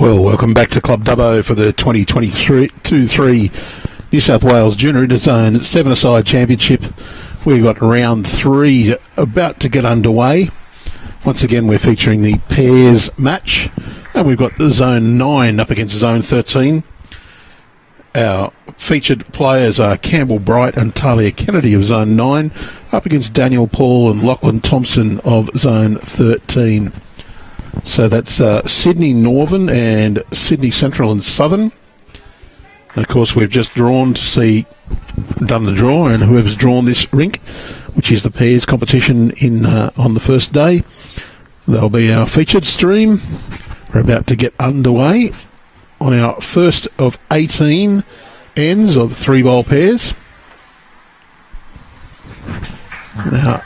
Well, welcome back to Club Dubbo for the 2023-3 New South Wales Junior Zone 7-a-side Championship. We've got round 3 about to get underway. Once again, we're featuring the pairs match, and we've got the Zone 9 up against Zone 13. Our featured players are Campbell Bright and Talia Kennedy of Zone 9, up against Daniel Paull and Lachlan Thompson of Zone 13. So that's Sydney Northern and Sydney Central and Southern. And of course, we've just done the draw, and whoever's drawn this rink, which is the pairs competition on the first day, that'll be our featured stream. We're about to get underway on our first of 18 ends of 3-bowl pairs. Now,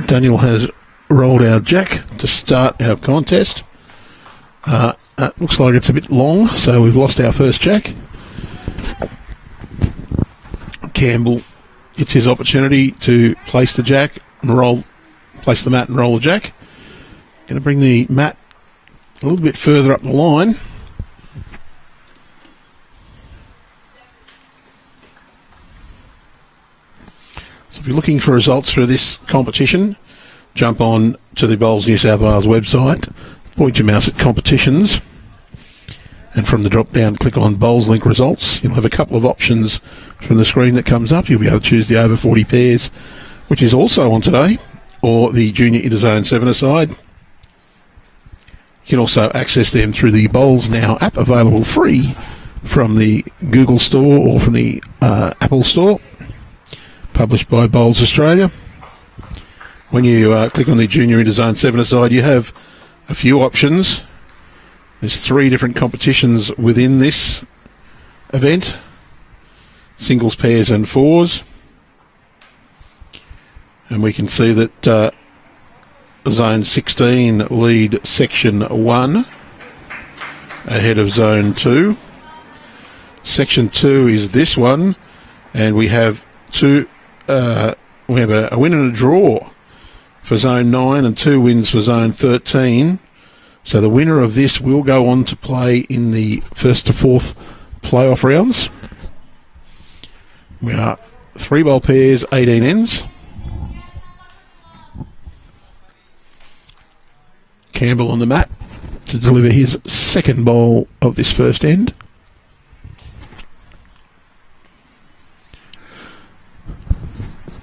Daniel has rolled our jack to start our contest. Looks like it's a bit long, so we've lost our first jack. Campbell, it's his opportunity to place the jack and place the mat and roll the jack. Going to bring the mat a little bit further up the line. So if you're looking for results for this competition, jump on to the Bowls New South Wales website, point your mouse at competitions, and from the drop-down, click on Bowls Link Results. You'll have a couple of options from the screen that comes up. You'll be able to choose the over 40 pairs, which is also on today, or the Junior Interzone 7-a-side. You can also access them through the Bowls Now app, available free from the Google Store or from the Apple Store, published by Bowls Australia. When you click on the Junior Interzone 7-a-side, you have a few options. There's 3 different competitions within this event: singles, pairs and fours. And we can see that Zone 16 lead Section 1 ahead of Zone 2. Section 2 is this one, and we have a win and a draw for Zone 9 and 2 wins for Zone 13. So the winner of this will go on to play in the 1st to 4th playoff rounds. We are 3-bowl pairs, 18 ends. Campbell on the mat to deliver his second bowl of this first end.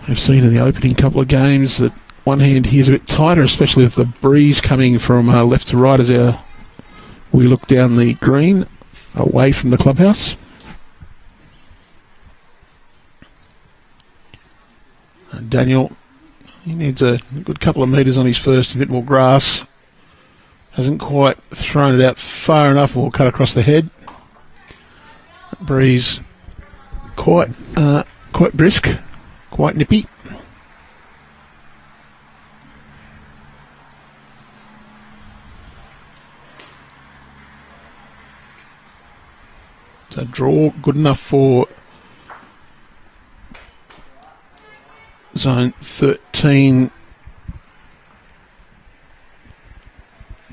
We've seen in the opening couple of games that one hand here is a bit tighter, especially with the breeze coming from left to right as we look down the green away from the clubhouse. And Daniel, he needs a good couple of metres on his first, a bit more grass. Hasn't quite thrown it out far enough, and will cut across the head. That breeze quite brisk, quite nippy. So draw good enough for Zone 13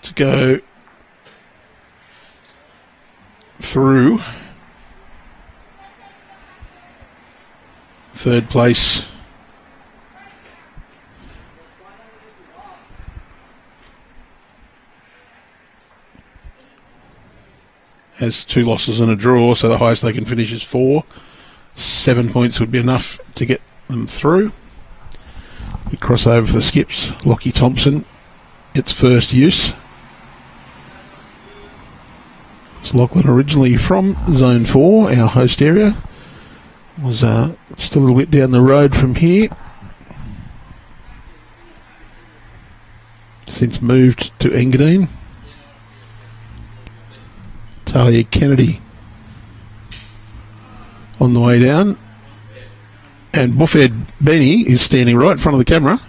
to go through. Third place has 2 losses and a draw, so the highest they can finish is 4. 7 points would be enough to get them through. We cross over for the skips. Lockie Thompson, its first use. It's Lachlan, originally from Zone 4, our host area. Was just a little bit down the road from here. Since moved to Engadine. Talia Kennedy on the way down. And Buffhead Benny is standing right in front of the camera.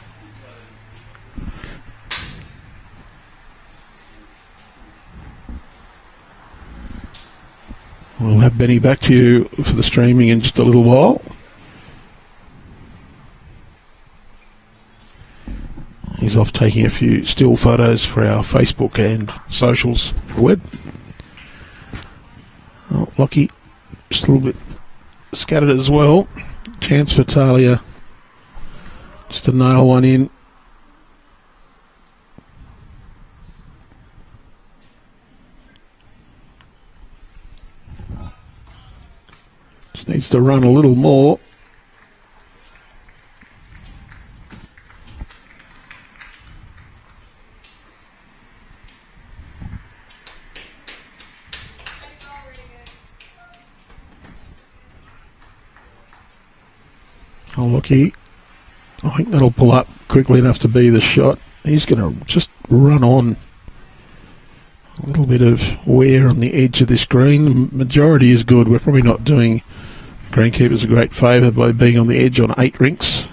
We'll have Benny back to you for the streaming in just a little while. He's off taking a few still photos for our Facebook and socials web. Oh, Lockie, just a little bit scattered as well. Chance for Talia just to nail one in. Just needs to run a little more. Oh, Lockie, I think that'll pull up quickly enough to be the shot. He's going to just run on. A little bit of wear on the edge of this green. The majority is good. We're probably not doing greenkeepers a great favour by being on the edge on 8 rinks.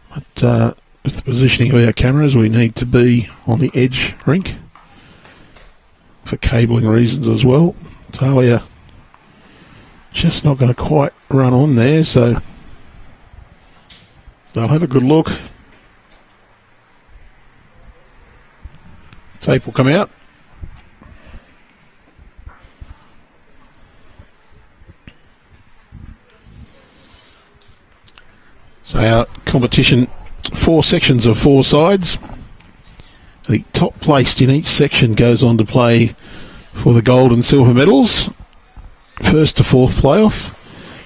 But with the positioning of our cameras, we need to be on the edge rink for cabling reasons as well. Talia just not going to quite run on there, so they'll have a good look. Tape will come out. So our competition, 4 sections of 4 sides. The top placed in each section goes on to play for the gold and silver medals. 1st to 4th playoff.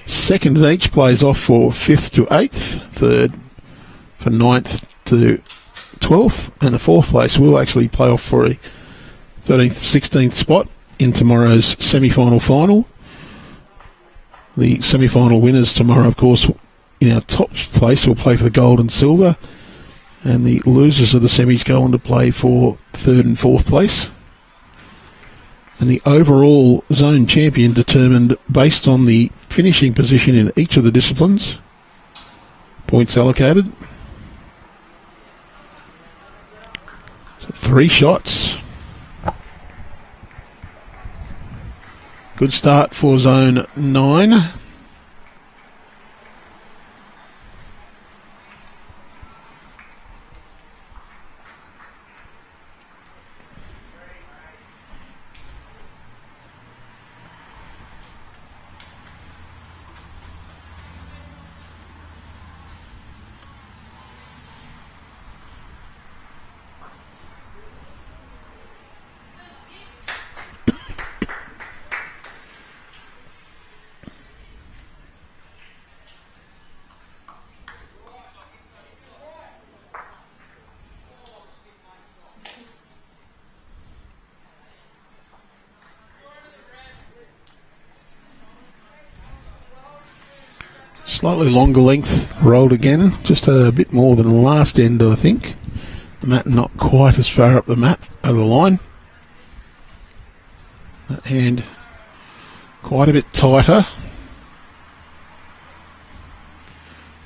2nd in each plays off for 5th to 8th. 3rd for 9th to 12th. And the 4th place will actually play off for a 13th to 16th spot in tomorrow's semi-final final. The semi-final winners tomorrow, of course, in our top place will play for the gold and silver, and the losers of the semis go on to play for 3rd and 4th place. And the overall zone champion determined based on the finishing position in each of the disciplines. Points allocated. So 3 shots. Good start for zone 9. Slightly longer length rolled again, just a bit more than the last end, I think. The mat not quite as far up the line. That hand quite a bit tighter.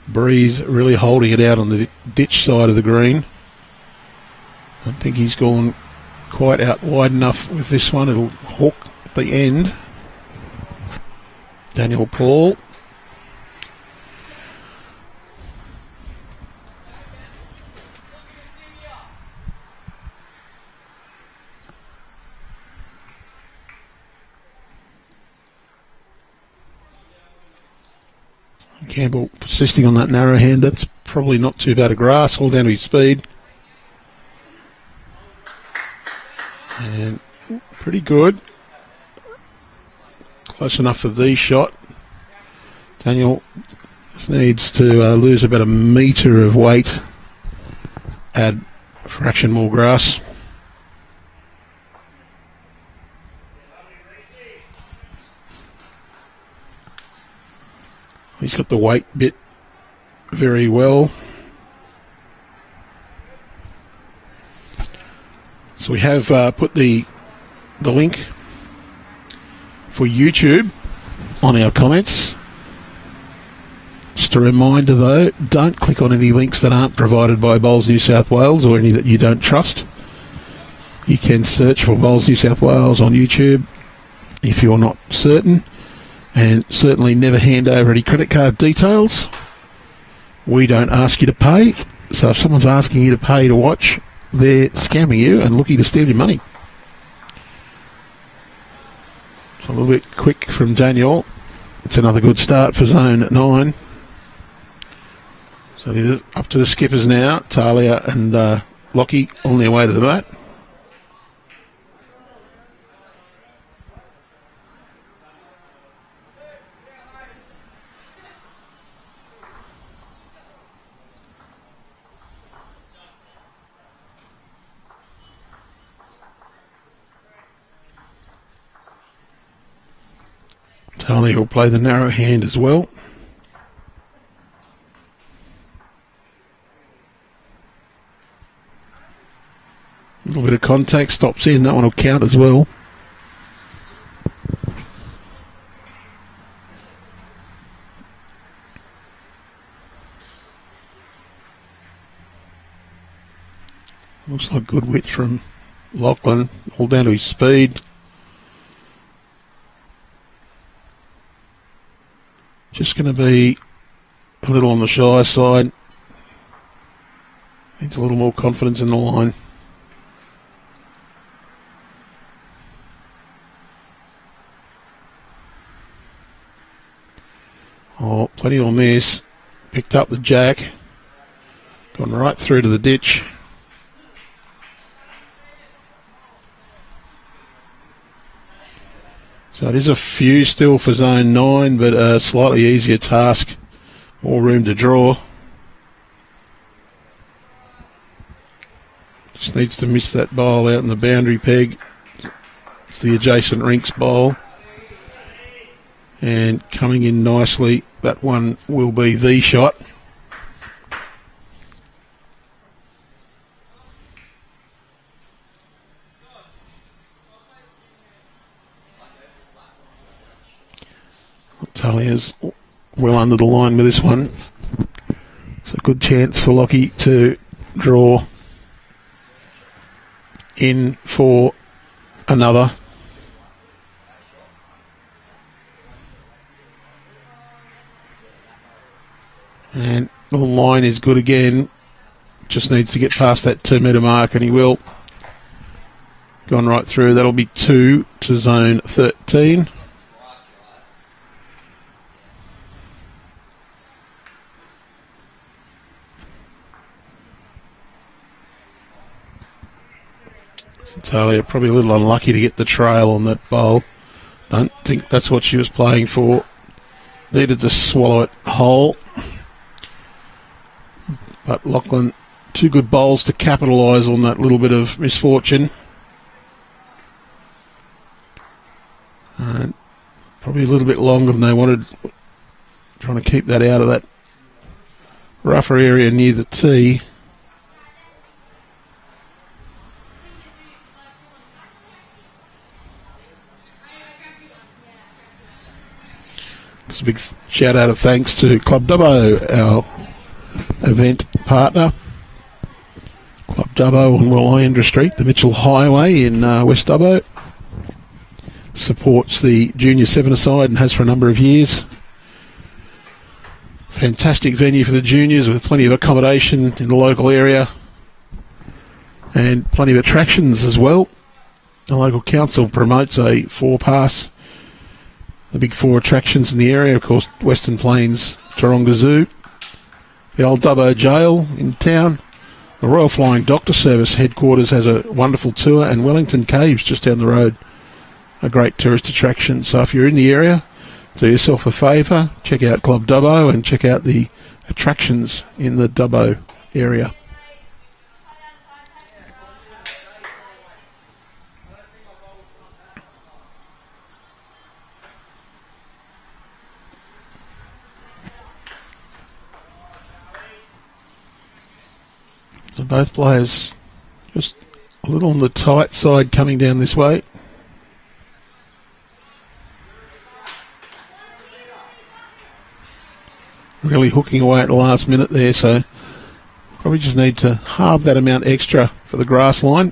Breeze really holding it out on the ditch side of the green. I think he's gone quite out wide enough with this one. It'll hook at the end. Daniel Paull. Campbell persisting on that narrow hand. That's probably not too bad a grass, all down to his speed. And pretty good. Close enough for the shot. Daniel needs to lose about a metre of weight. Add a fraction more grass. He's got the weight bit very well. So we have put the link for YouTube on our comments. Just a reminder though, don't click on any links that aren't provided by Bowls New South Wales or any that you don't trust. You can search for Bowls New South Wales on YouTube if you're not certain. And certainly never hand over any credit card details. We don't ask you to pay. So if someone's asking you to pay to watch, they're scamming you and looking to steal your money. So A little bit quick from Daniel. It's another good start for zone 9. So it is up to the skippers now. Talia and Lockie on their way to the mat. Talia will play the narrow hand as well. A little bit of contact, stops in, that one will count as well. Looks like good width from Lachlan, all down to his speed. Just going to be a little on the shy side. Needs a little more confidence in the line. Oh, plenty on this. Picked up the jack. Gone right through to the ditch. So it is a few still for zone 9, but a slightly easier task. More room to draw. Just needs to miss that bowl out in the boundary peg. It's the adjacent rinks bowl. And coming in nicely, that one will be the shot. Talia's well under the line with this one. It's a good chance for Lockie to draw in for another. And the line is good again. Just needs to get past that 2 metre mark, and he will. Gone right through. That'll be 2 to zone 13. Talia probably a little unlucky to get the trail on that bowl. Don't think that's what she was playing for. Needed to swallow it whole. But Lachlan, 2 good bowls to capitalise on that little bit of misfortune. And probably a little bit longer than they wanted. Trying to keep that out of that rougher area near the tee. It's a big shout out of thanks to Club Dubbo, our event partner. Club Dubbo on Willandra Street, the Mitchell Highway in West Dubbo. Supports the Junior 7-a-side and has for a number of years. Fantastic venue for the juniors with plenty of accommodation in the local area and plenty of attractions as well. The local council promotes a 4-pass. The big 4 attractions in the area, of course, Western Plains, Taronga Zoo, the old Dubbo Jail in town, the Royal Flying Doctor Service headquarters has a wonderful tour, and Wellington Caves just down the road, a great tourist attraction. So if you're in the area, do yourself a favour, check out Club Dubbo and check out the attractions in the Dubbo area. So both players just a little on the tight side coming down this way. Really hooking away at the last minute there, so probably just need to halve that amount extra for the grass line.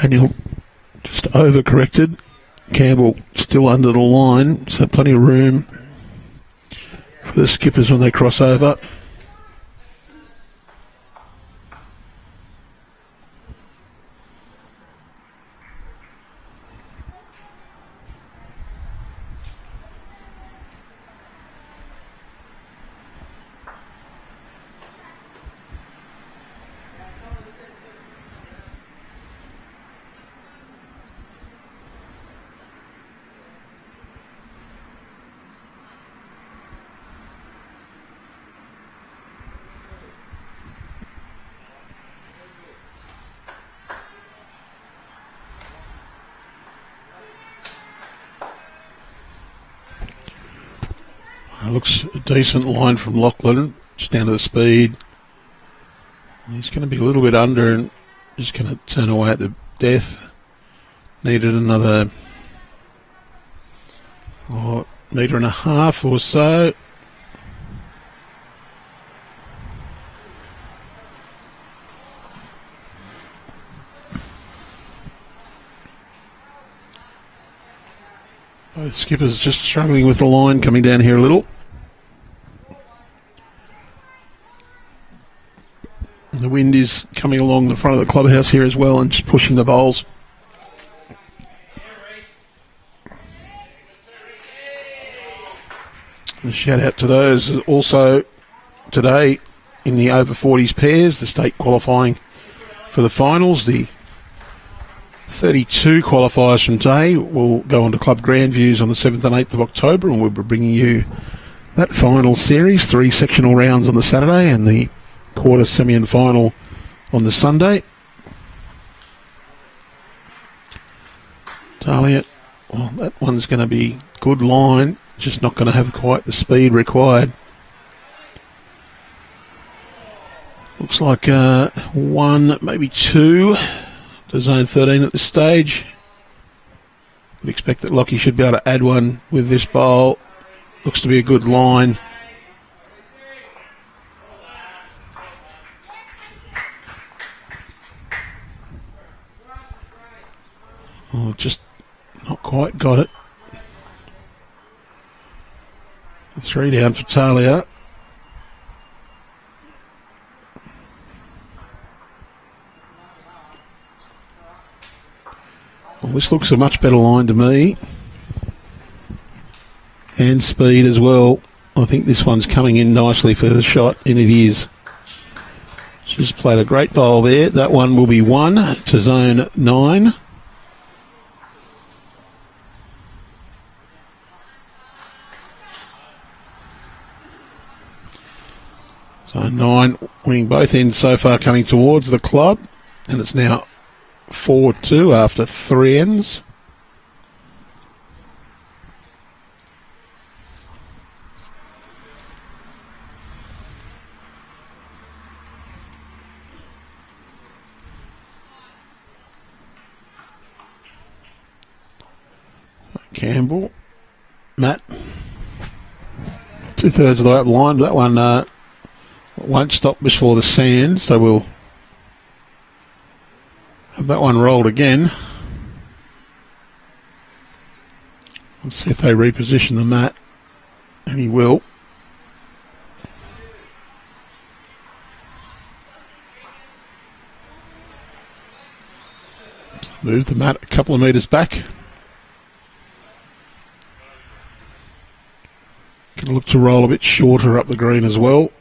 Daniel just overcorrected. Campbell still under the line, so plenty of room for the skippers when they cross over. Looks a decent line from Lachlan, just down to the speed. He's going to be a little bit under and just going to turn away at the death. Needed another metre and a half or so. Both skippers just struggling with the line coming down here a little. And the wind is coming along the front of the clubhouse here as well and just pushing the bowls. A shout out to those also today in the over 40s pairs, the state qualifying for the finals. The 32 qualifiers from today will go on to Club Grand Views on the 7th and 8th of October, and we'll be bringing you that final series, 3 sectional rounds on the Saturday and the quarter, semi and final on the Sunday. Talia, well, that one's going to be good line, just not going to have quite the speed required. Looks like 1, maybe 2 to zone 13 at this stage. Would expect that Lockie should be able to add one with this bowl. Looks to be a good line. Oh, just not quite got it. 3 down for Talia. Well, this looks a much better line to me. And speed as well. I think this one's coming in nicely for the shot, and it is. She's played a great bowl there. That one will be 1 to zone 9. Zone 9 winning both ends so far, coming towards the club, and it's now 4-2 after 3 ends. Campbell, Matt, 2/3 of the way up the line. That one won't stop before the sand, so we'll have that one rolled again. Let's see if they reposition the mat, and he will. Move the mat a couple of metres back. Can look to roll a bit shorter up the green as well.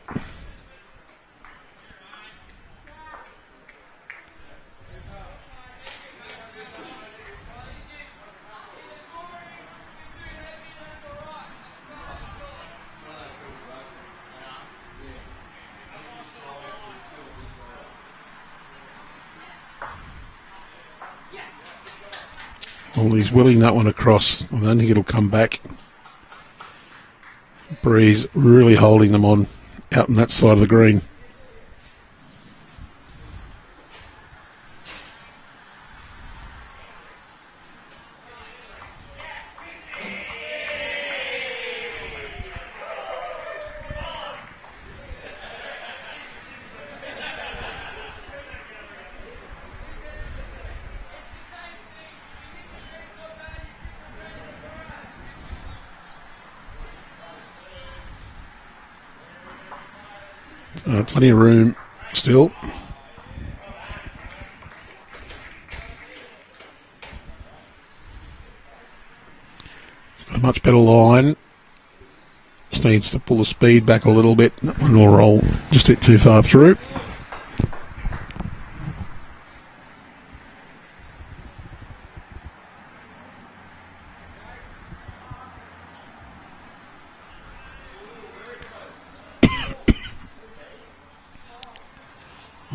Well, he's willing that one across. I don't think it'll come back. Breeze really holding them on out on that side of the green. Plenty of room still. Got a much better line. Just needs to pull the speed back a little bit. That one will roll just a bit too far through.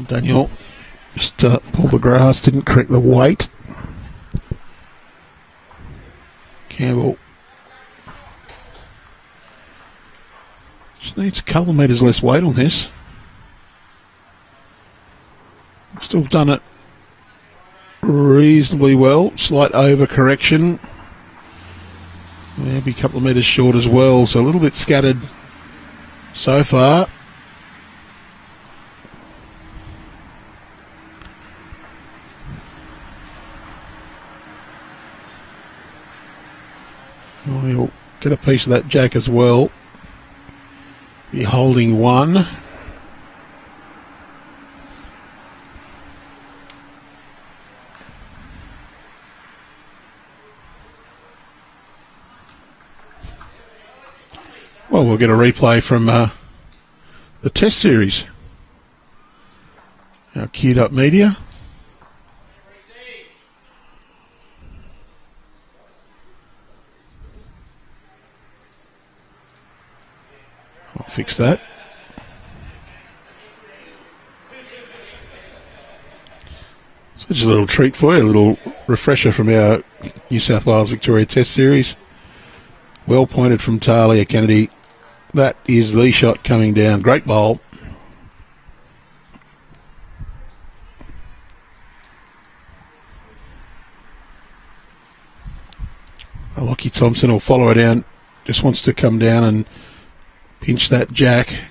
Daniel just pulled the grass, didn't correct the weight. Campbell just needs a couple of metres less weight on this. Still done it reasonably well. Slight overcorrection. Maybe a couple of metres short as well, so a little bit scattered so far. We'll get a piece of that jack as well. Be holding one. Well, we'll get a replay from the test series. Our queued up media. I'll fix that. So just a little treat for you, a little refresher from our New South Wales Victoria Test Series. Well pointed from Talia Kennedy. That is the shot coming down. Great bowl. Lockie Thompson will follow her down. Just wants to come down and pinch that jack.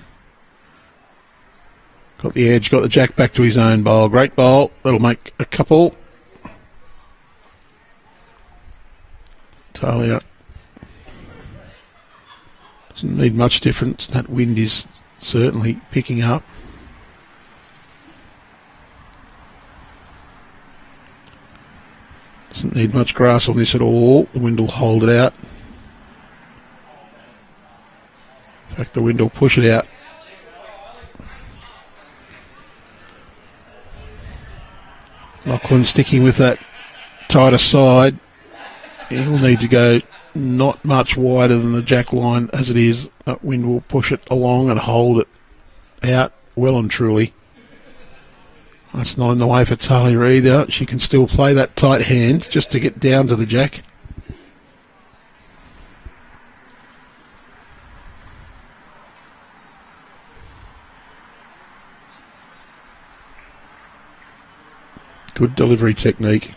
Got the edge, got the jack back to his own bowl. Great bowl. That'll make a couple. Talia doesn't need much difference. That wind is certainly picking up. Doesn't need much grass on this at all. The wind will hold it out. In fact, the wind will push it out. Lachlan sticking with that tighter side. He'll need to go not much wider than the jack line as it is. That wind will push it along and hold it out well and truly. That's not in the way for Talia either. She can still play that tight hand just to get down to the jack. Good delivery technique.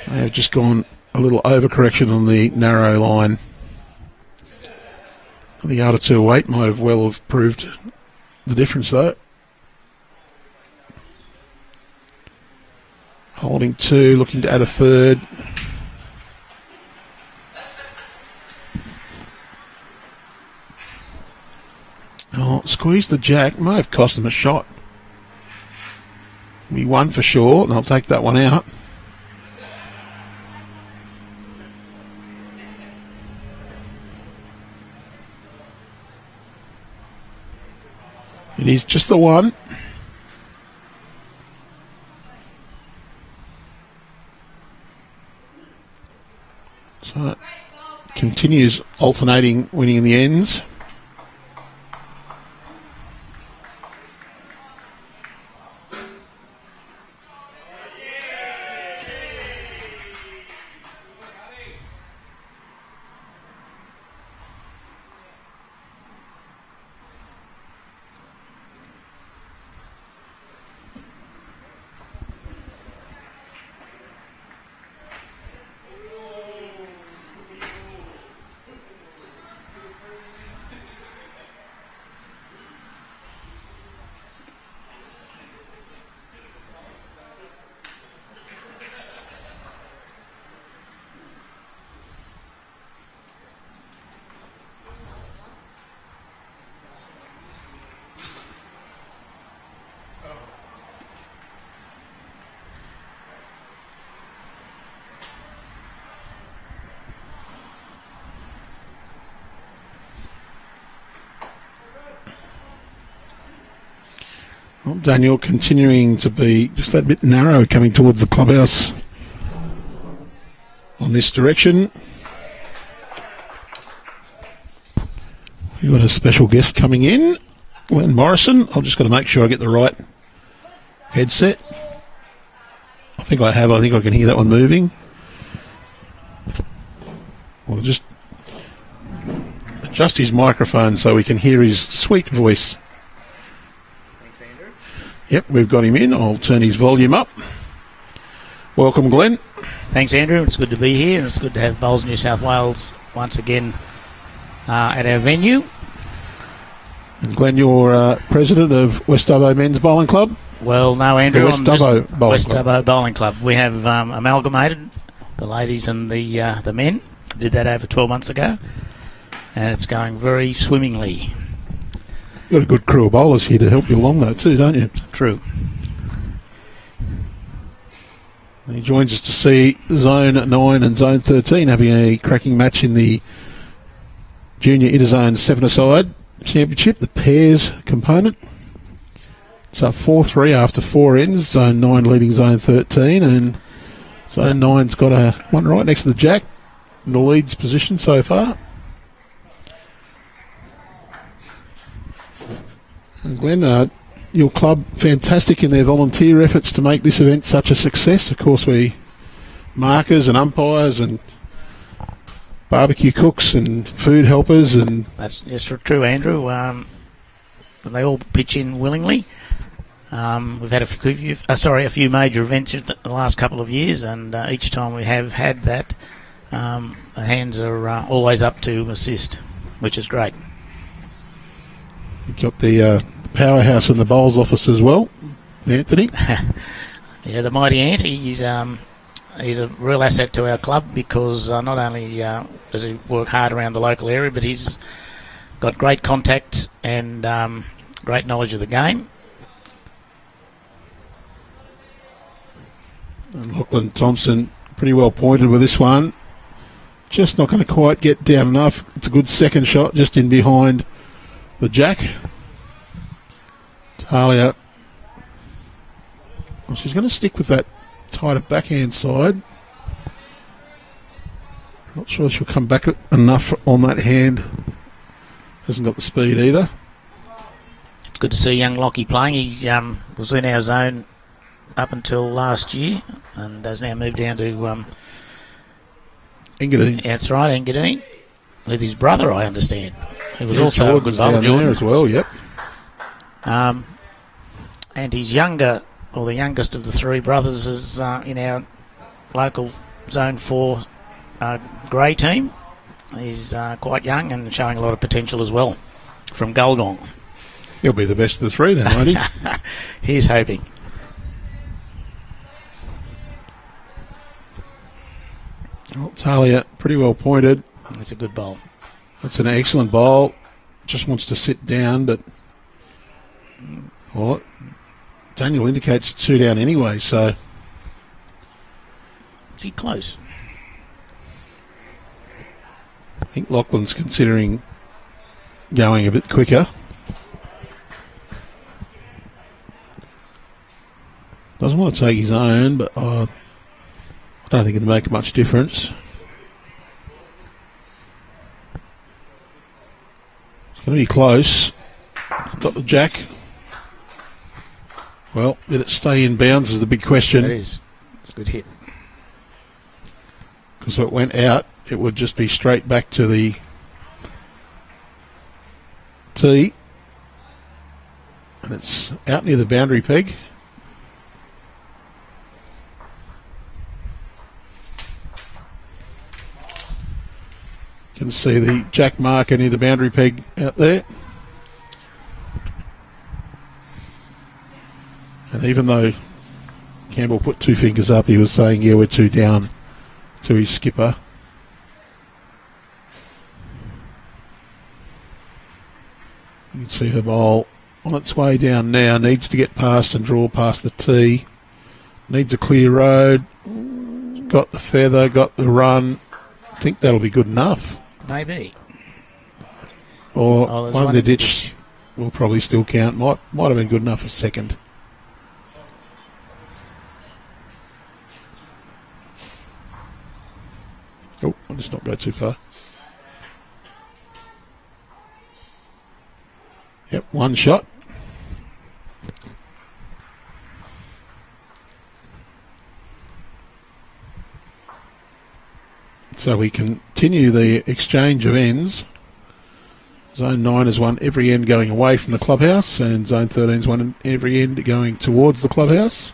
They have just gone a little overcorrection on the narrow line. The outer 208 might have well have proved the difference though. Holding two, looking to add a third. Oh, squeeze the jack. Might have cost them a shot. Be one for sure, and I'll take that one out. It is just the one. So it continues alternating, winning in the ends. Well, Daniel continuing to be just that bit narrow coming towards the clubhouse on this direction. We've got a special guest coming in, Glenn Morrison. I've just got to make sure I get the right headset. I think I have. I think I can hear that one moving. We'll just adjust his microphone so we can hear his sweet voice. Thanks, Andrew. Yep, we've got him in. I'll turn his volume up. Welcome, Glenn. Thanks, Andrew. It's good to be here, and it's good to have Bowls New South Wales once again at our venue. And Glenn, you're president of West Dubbo Men's Bowling Club? Well, no, Andrew. West Dubbo Bowling West Club. Dubbo Bowling Club. We have amalgamated the ladies and the men. Did that over 12 months ago, and it's going very swimmingly. You've got a good crew of bowlers here to help you along, though, too, don't you? True. He joins us to see Zone 9 and Zone 13 having a cracking match in the Junior Interzone 7-a-side Championship, the pairs component. It's up 4-3 after 4 ends. Zone 9 leading Zone 13, and Zone 9's got a one right next to the jack in the leads position so far. And Glenn, your club, fantastic in their volunteer efforts to make this event such a success. Of course, we markers and umpires and barbecue cooks and food helpers, and That's true, Andrew. They all pitch in willingly. We've had a few major events in the last couple of years, and each time we have had that, the hands are always up to assist, which is great. you've got the powerhouse in the bowls office as well, Anthony. Yeah, the mighty Ant. He's a real asset to our club because not only does he work hard around the local area, but he's got great contacts and great knowledge of the game. And Lachlan Thompson pretty well pointed with this one. Just not going to quite get down enough. It's a good second shot just in behind the jack. Talia. Well, she's going to stick with that tighter backhand side. Not sure she'll come back enough on that hand. Hasn't got the speed either. It's good to see young Lockie playing. He was in our zone up until last year and has now moved down to Engadine. that's right, Engadine, with his brother, I understand. He was Yeah, also a good Jordan's bowler, down there Jordan. as well, yep. And his younger, or the youngest of the three brothers, is in our local Zone 4 grey team. He's quite young and showing a lot of potential as well from Gulgong. He'll be the best of the three then, won't he? He's hoping. Well, Talia, pretty well pointed. That's a good bowl. That's an excellent bowl. Just wants to sit down, but well, Daniel indicates it's 2 down anyway, so Pretty close. I think Lachlan's considering going a bit quicker. Doesn't want to take his own, but I don't think it'd make much difference. It's going to be close. Got the jack. Well, did it stay in bounds is the big question. It is. It's a good hit. Because if it went out, it would just be straight back to the tee. And it's out near the boundary peg. You can see the jack marker near the boundary peg out there. And even though Campbell put 2 fingers up, he was saying, yeah, we're 2 down to his skipper. You can see the ball on its way down now. Needs to get past and draw past the tee. Needs a clear road. Got the feather, got the run. I think that'll be good enough. Maybe. Or there's one in one the in the ditch. will probably still count. Might have been good enough for second. Oh, I'll just not go too far. Yep, one shot. So we continue the exchange of ends. Zone 9 has won every end going away from the clubhouse, and Zone 13 has won every end going towards the clubhouse.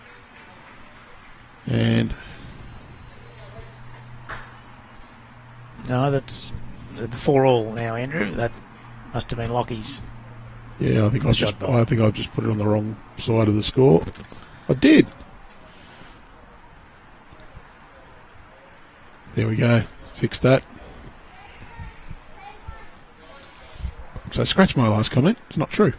And no, that's before all now, Andrew. That must have been Lockie's. Yeah, I think I've just put it on the wrong side of the score. I did. There we go. Fix that. So scratch my last comment. It's not true.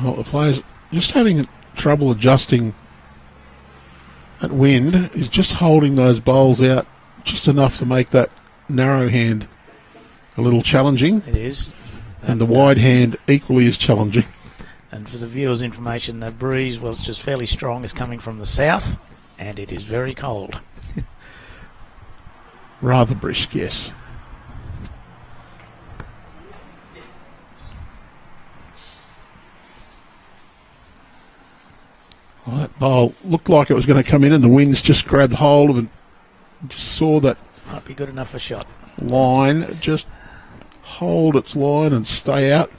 Well, the players just having trouble adjusting at wind is just holding those bowls out just enough to make that narrow hand a little challenging. It is. And the wide hand equally as challenging. And for the viewers' information, the breeze was just fairly strong. It's coming from the south, and it is very cold. Rather brisk, yes. Well, that bowl looked like it was going to come in, and the winds just grabbed hold of it. Just saw that might be good enough for shot. Line, just hold its line and stay out.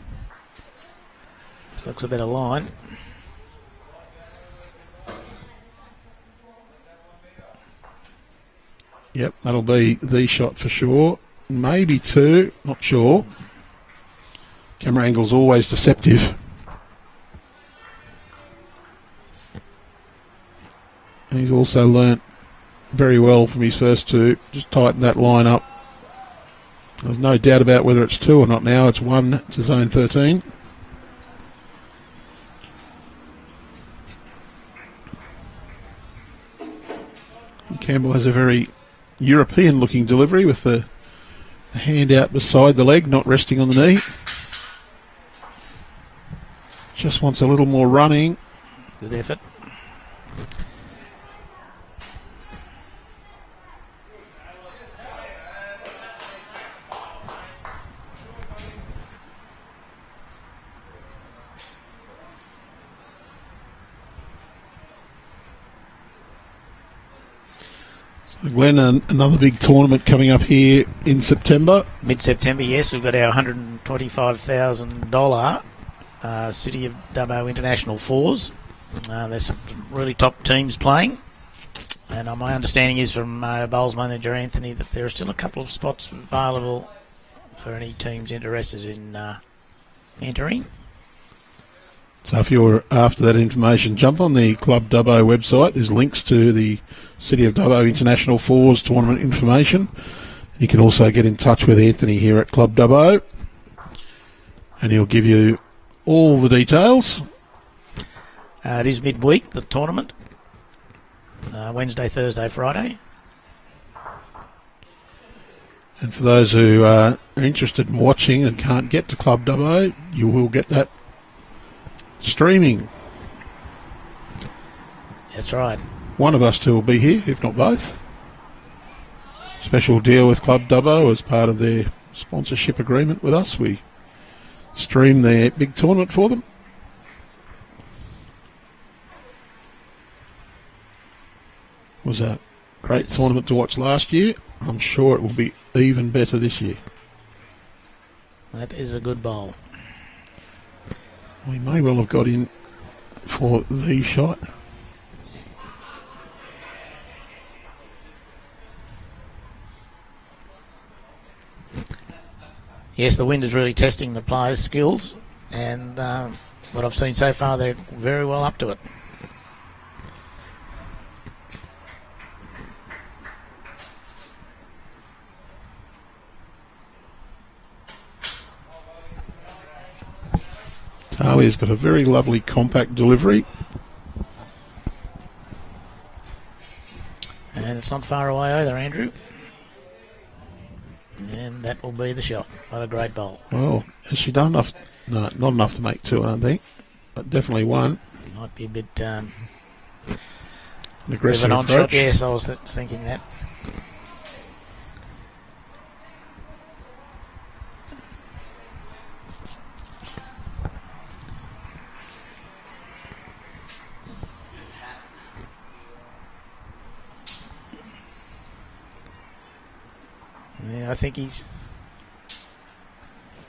This looks a better line. Yep, that'll be the shot for sure. Maybe two, not sure. Camera angle's always deceptive. And he's also learnt very well from his first two. Just tighten that line up. There's no doubt about whether it's two or not now. It's one to zone 13. And Campbell has a very European-looking delivery with the hand out beside the leg, not resting on the knee. Just wants a little more running. Good effort. Glenn, another big tournament coming up here in September. Mid-September, yes. We've got our $125,000 City of Dubbo International Fours. There's some really top teams playing. And my understanding is from Bowls manager Anthony that there are still a couple of spots available for any teams interested in entering. So if you're after that information, jump on the Club Dubbo website. There's links to the City of Dubbo International Fours tournament information. You can also get in touch with Anthony here at Club Dubbo, and he'll give you all the details. It is midweek, the tournament. Wednesday, Thursday, Friday. And for those who are interested in watching and can't get to Club Dubbo, you will get that streaming. That's right. One of us two will be here, if not both. Special deal with Club Dubbo as part of their sponsorship agreement with us. We stream their big tournament for them. It was a great tournament to watch last year. I'm sure it will be even better this year. That is a good bowl. We may well have got in for the shot. Yes, the wind is really testing the players' skills, and what I've seen so far, they're very well up to it. Talia's got a very lovely compact delivery. And it's not far away either, Andrew. And that will be the shot. What a great bowl. Well, has she done enough? No, not enough to make two, I don't think. But definitely one. Might be a bit... An bit aggressive of an on-shot, approach. yes, I was thinking that. Yeah, I think he's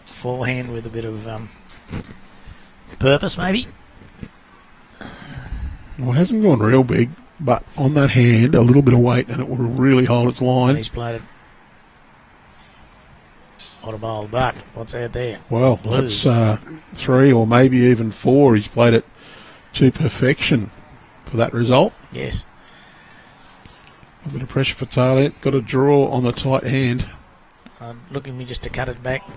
forehand with a bit of purpose, maybe. Well, it hasn't gone real big, but on that hand, a little bit of weight, and it will really hold its line. He's played it. What a bowl, but what's out there? Well, Blue. that's 3 or maybe even 4. He's played it to perfection for that result. Yes. A bit of pressure for Talia. Got a draw on the tight hand. Looking me just to cut it back.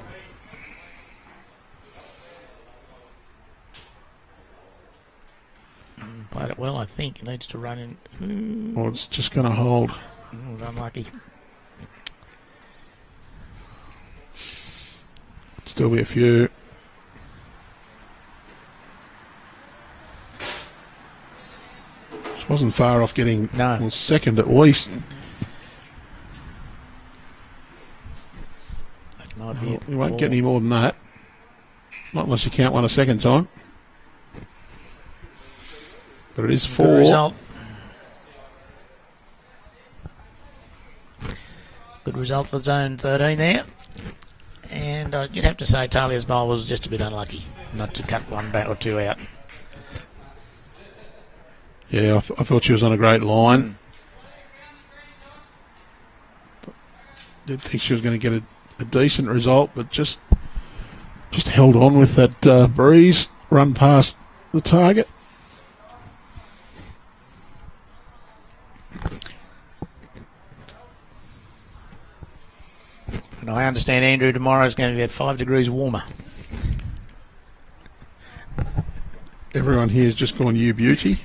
Played it well, I think. It needs to run in. Well, it's just going to hold. Unlucky. Still be a few. She wasn't far off getting second at least. That might be You won't get any more than that. Not unless you count one a second time. But it is 4. Good result. Good result for zone 13 there. And you'd have to say Talia's bowl was just a bit unlucky not to cut one back or two out. Yeah, I thought she was on a great line. Did think she was going to get a decent result, but just held on with that breeze, run past the target. And I understand, Andrew, tomorrow is going to be at 5 degrees warmer. Everyone here has just gone, you beauty.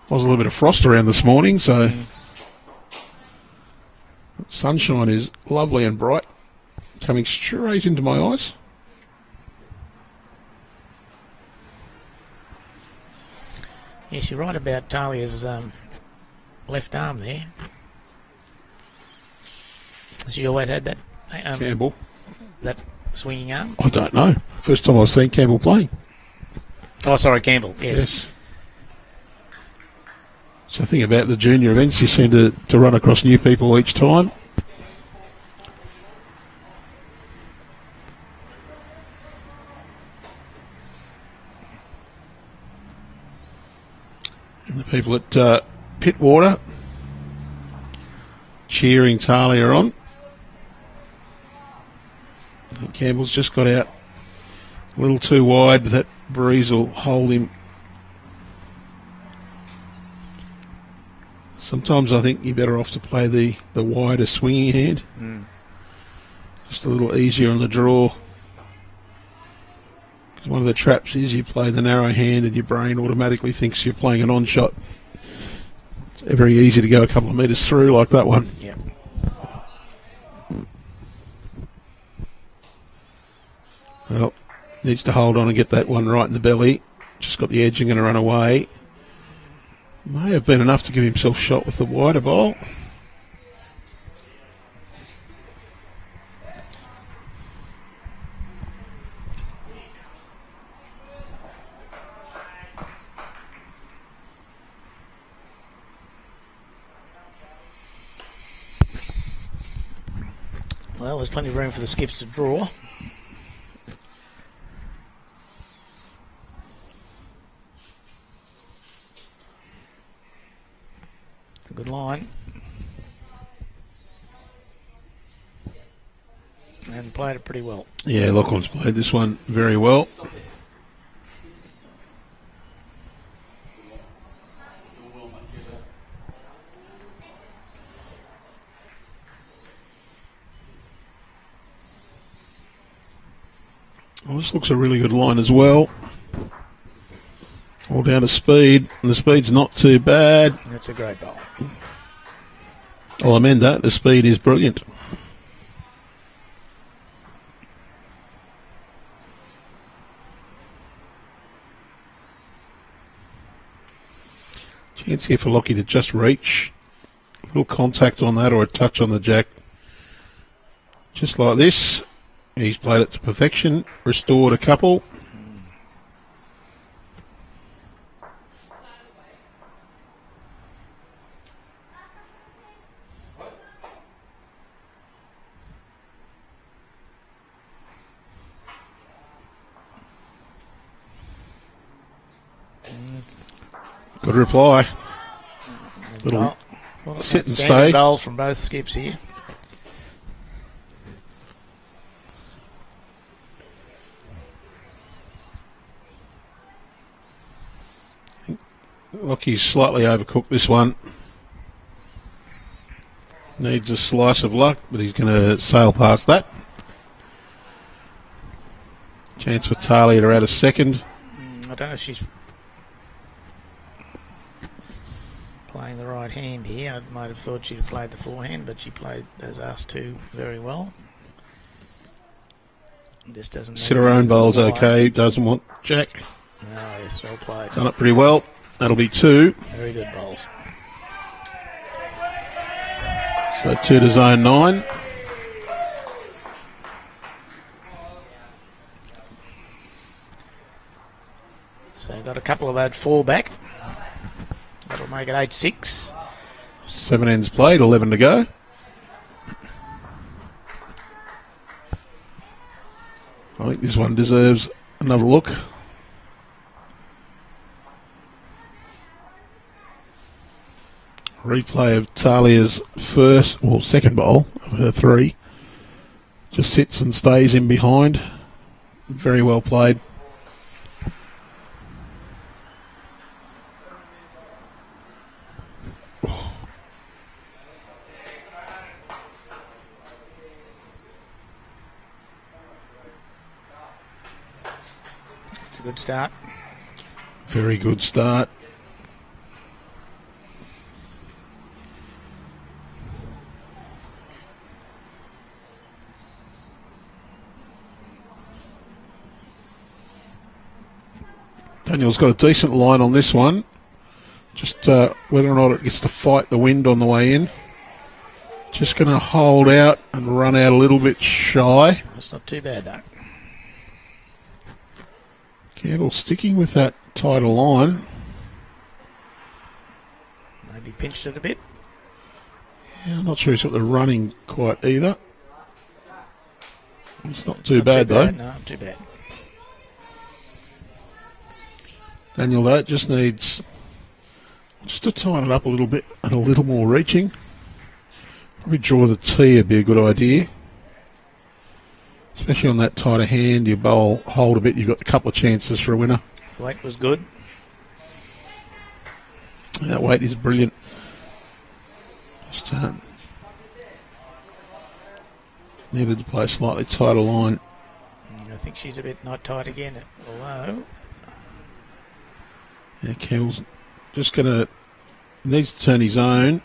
Was a little bit of frost around this morning, so sunshine is lovely and bright, coming straight into my eyes. Yes, you're right about Talia's left arm there. Has she always had that? Campbell. That swinging arm? I don't know. First time I've seen Campbell playing. Oh, sorry, Campbell. Yes. So the thing about the junior events, you seem to run across new people each time. And the people at Pittwater cheering Talia on. And Campbell's just got out a little too wide, but that breeze will hold him. Sometimes I think you're better off to play the wider swinging hand. Just a little easier on the draw. Because one of the traps is you play the narrow hand and your brain automatically thinks you're playing an on-shot. It's very easy to go a couple of metres through like that one. Yeah. Well, needs to hold on and get that one right in the belly. Just got the edge and going to run away. May have been enough to give himself shot with the wider bowl. Well, there's plenty of room for the skips to draw. It's a good line. And played it pretty well. Yeah, Lachlan's played this one very well. Well, this looks a really good line as well. All down to speed, and the speed's not too bad. That's a great bowl. I'll amend that. The speed is brilliant. Chance here for Lockie to just reach. A little contact on that or a touch on the jack. Just like this. He's played it to perfection. Restored a couple. Good reply. Little sit and stay. Goals from both skips here. Lockie's slightly overcooked this one. Needs a slice of luck, but he's going to sail past that. Chance for Talia to add a second. I don't know if she's playing the right hand here. I might have thought she'd played the forehand, but she played those last two very well. Just doesn't sit her own bowl's okay. Doesn't want jack. No, yes, well played. Done it pretty well. That'll be two. Very good bowls. So 2 to zone 9. So got a couple of that 4 back. That'll make it 8-6. 7 ends played, 11 to go. I think this one deserves another look. Replay of Talia's second bowl of her 3. Just sits and stays in behind. Very well played. It's a good start. Very good start. Daniel's got a decent line on this one. Just whether or not it gets to fight the wind on the way in. Just going to hold out and run out a little bit shy. That's not too bad, though. Campbell sticking with that tighter line. Maybe pinched it a bit. Yeah, I'm not sure he's got the running quite either. It's not too bad, though. No, not too bad. Daniel, though, just needs just to tighten it up a little bit and a little more reaching. Probably draw the tee would be a good idea. Especially on that tighter hand, you bowl, hold a bit, you've got a couple of chances for a winner. Weight was good. That weight is brilliant. Just needed to play a slightly tighter line. I think she's a bit not tight again, although... Yeah, Campbell's just going to... needs to turn his own.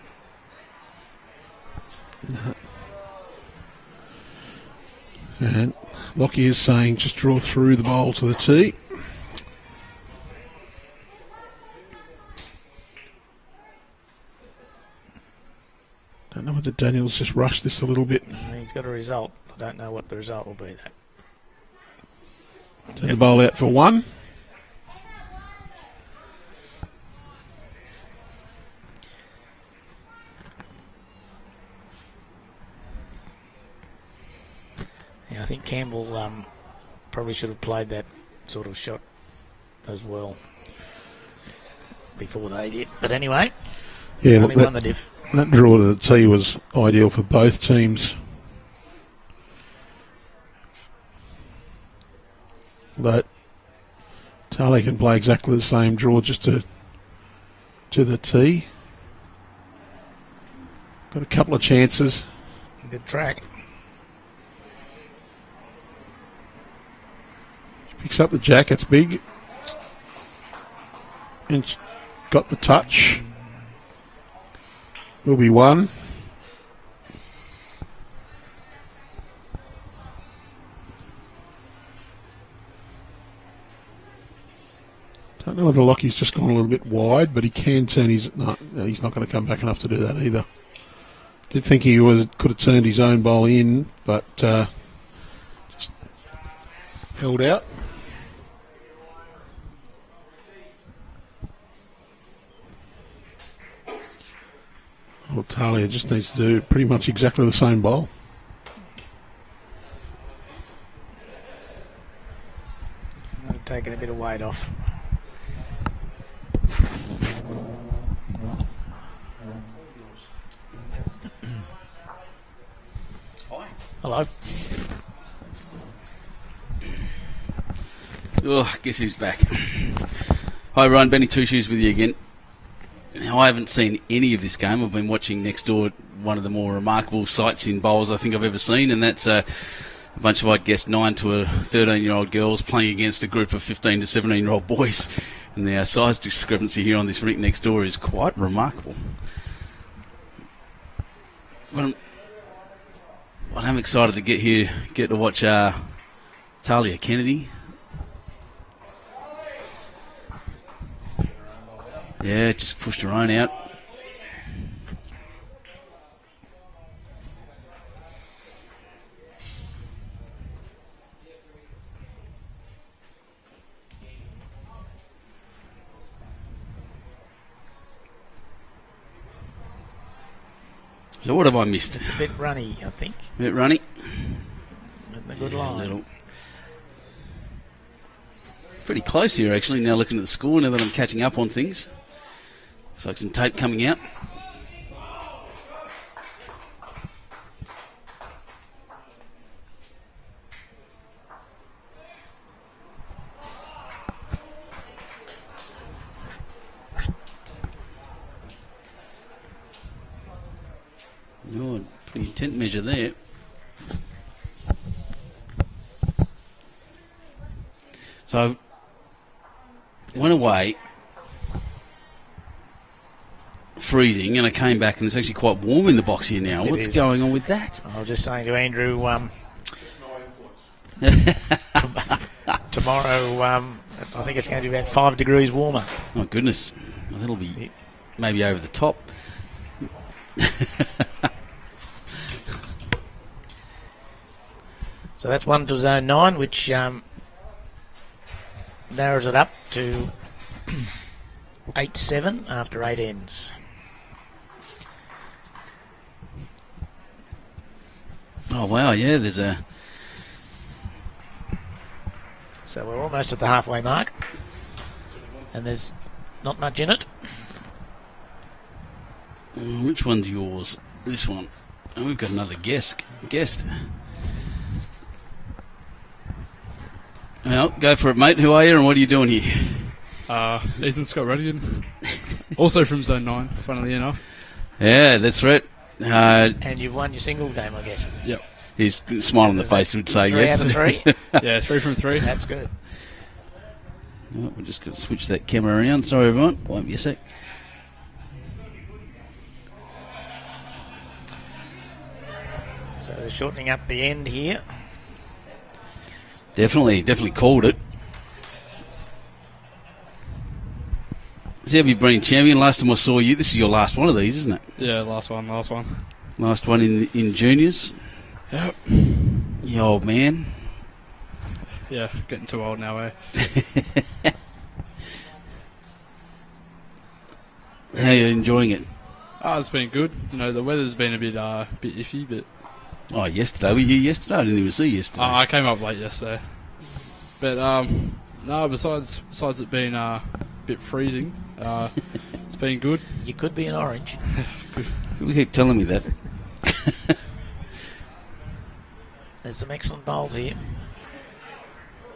And Lockie is saying just draw through the bowl to the tee. Don't know whether Daniel's just rushed this a little bit. He's got a result. I don't know what the result will be, though. Turn the bowl out for 1. Yeah, I think Campbell probably should have played that sort of shot as well before they did. But anyway, yeah, only won the diff. That draw to the tee was ideal for both teams. But Talia can play exactly the same draw just to the tee. Got a couple of chances. Good track. Picks up the jack. It's big. And got the touch. Will be one. Don't know whether Lockie's just gone a little bit wide, but he can turn his... No, he's not going to come back enough to do that either. Did think he could have turned his own bowl in, but just held out. Well, Talia just needs to do pretty much exactly the same bowl. Taking a bit of weight off. Hello. Oh, guess who's back? Hi, Ryan. Benny Two Shoes with you again. Now, I haven't seen any of this game. I've been watching next door one of the more remarkable sights in bowls I think I've ever seen, and that's a bunch of, I'd guess, 9 to 13-year-old girls playing against a group of 15 to 17-year-old boys. And the size discrepancy here on this rink next door is quite remarkable. But I'm excited to get to watch Talia Kennedy. Yeah, just pushed her own out. So what have I missed? It's a bit runny, I think. A bit runny. With a good line. Pretty close here, actually, now looking at the score, now that I'm catching up on things. Looks like some tape coming out. Oh, pretty intent measure there. So, went away, freezing, and I came back and it's actually quite warm in the box here now. What's going on with that? I was just saying to Andrew, tomorrow, I think it's going to be about 5 degrees warmer. Oh, goodness. Well, that'll be maybe over the top. So that's 1 to zone 9, which narrows it up to 8-7 after 8 ends. Oh, wow, yeah, there's a... So we're almost at the halfway mark. And there's not much in it. Which one's yours? This one. Oh, we've got another guest. Well, go for it, mate. Who are you and what are you doing here? Ethan Scott Radigan. Also from Zone 9, funnily enough. Yeah, that's right. And you've won your singles game, I guess. Yep. His smile on the face would say yes. 3 out of 3? Yeah, 3 from 3. That's good. Oh, we're just going to switch that camera around. Sorry, everyone. Won't be a sec. So they're shortening up the end here. Definitely called it. So have you been champion? Last time I saw you, this is your last one of these, isn't it? Yeah, last one. Last one in juniors. Yep. You old man. Yeah, getting too old now, eh? How are you enjoying it? It's been good. You know, the weather's been a bit iffy, but... Oh, yesterday. Were you here yesterday? I didn't even see you yesterday. I came up late yesterday. But, no, besides it being a bit freezing, it's been good. You could be an orange. You keep telling me that. There's some excellent bowls here.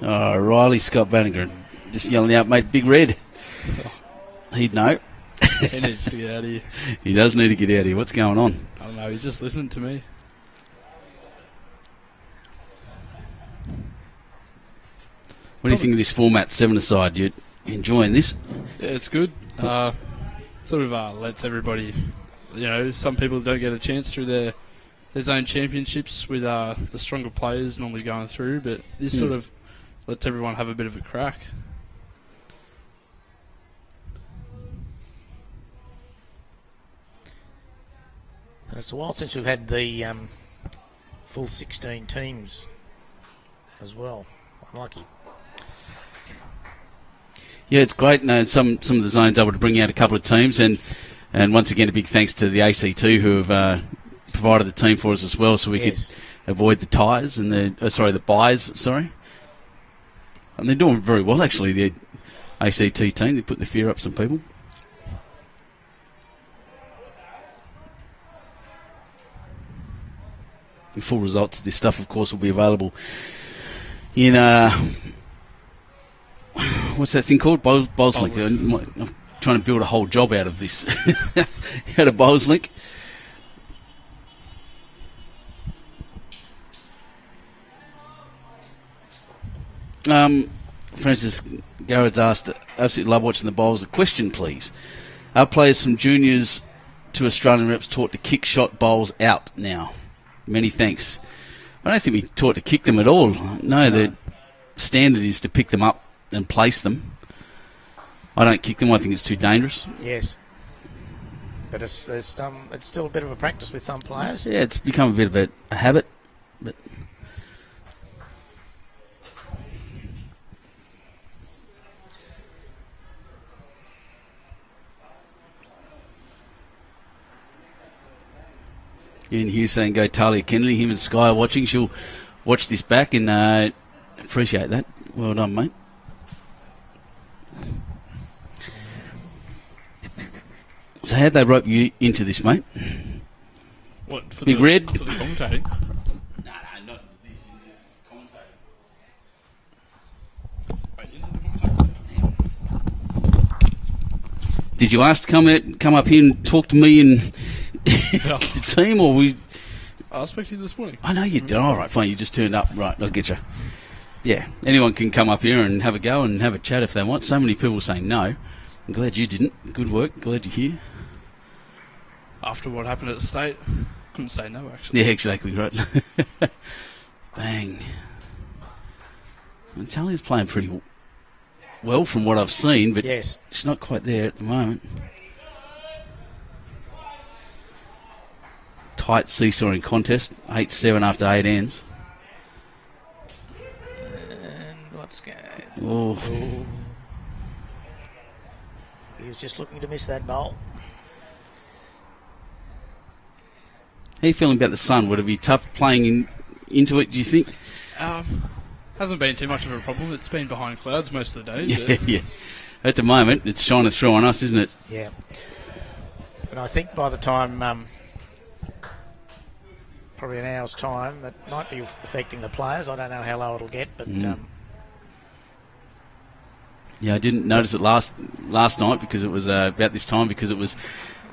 Oh, Riley Scott Banniger just yelling out, mate, Big Red. He'd know. He needs to get out of here. He does need to get out of here. What's going on? I don't know, he's just listening to me. What do you think of this format, 7-a-side? You enjoying this? Yeah, it's good. Sort of lets everybody, some people don't get a chance through their zone championships with the stronger players normally going through, but this sort of lets everyone have a bit of a crack. And it's a while since we've had the full 16 teams as well. Unlucky. Yeah, it's great. No, some of the zones able to bring out a couple of teams, and once again a big thanks to the ACT who have provided the team for us as well, so we could avoid the ties and the buys. Sorry, and they're doing very well actually. The ACT team, they put the fear up some people. The full results of this stuff, of course, will be available in what's that thing called? Bowslink. I'm trying to build a whole job out of this. Out of Bowslink. Francis Garrett's asked, absolutely love watching the bowls. A question, please. Are players from juniors to Australian reps taught to kick shot bowls out now? Many thanks. I don't think we taught to kick them at all. No, the standard is to pick them up and place them. I don't kick them. I think it's too dangerous. Yes. But it's still a bit of a practice with some players. Yeah, it's become a bit of a habit. But Ian Hughes saying go Talia Kennedy. Him and Sky are watching. She'll watch this back and appreciate that. Well done, mate. So how'd they rope you into this, mate? What, for Big Red? For the commentating? No, not this. Commentating. Wait, into the commentating? Did you ask to come up here and talk to me and the team, or we? I spoke to you this morning. I know you did. All right, fine. You just turned up. Right, I'll get you. Yeah, anyone can come up here and have a go and have a chat if they want. So many people saying no. I'm glad you didn't. Good work. Glad you're here. After what happened at the state, couldn't say no, actually. Yeah, exactly right. Bang. And Talia's playing pretty well from what I've seen, but yes, she's not quite there at the moment. Tight seesawing contest, 8-7 after 8 ends. And what's going? Oh. He was just looking to miss that bowl. How are you feeling about the sun? Would it be tough playing into it, do you think? Hasn't been too much of a problem. It's been behind clouds most of the day. Yeah. At the moment, it's shining through on us, isn't it? Yeah. And I think by the time, probably an hour's time, that might be affecting the players. I don't know how low it'll get, but... Yeah, I didn't notice it last night because it was about this time because it was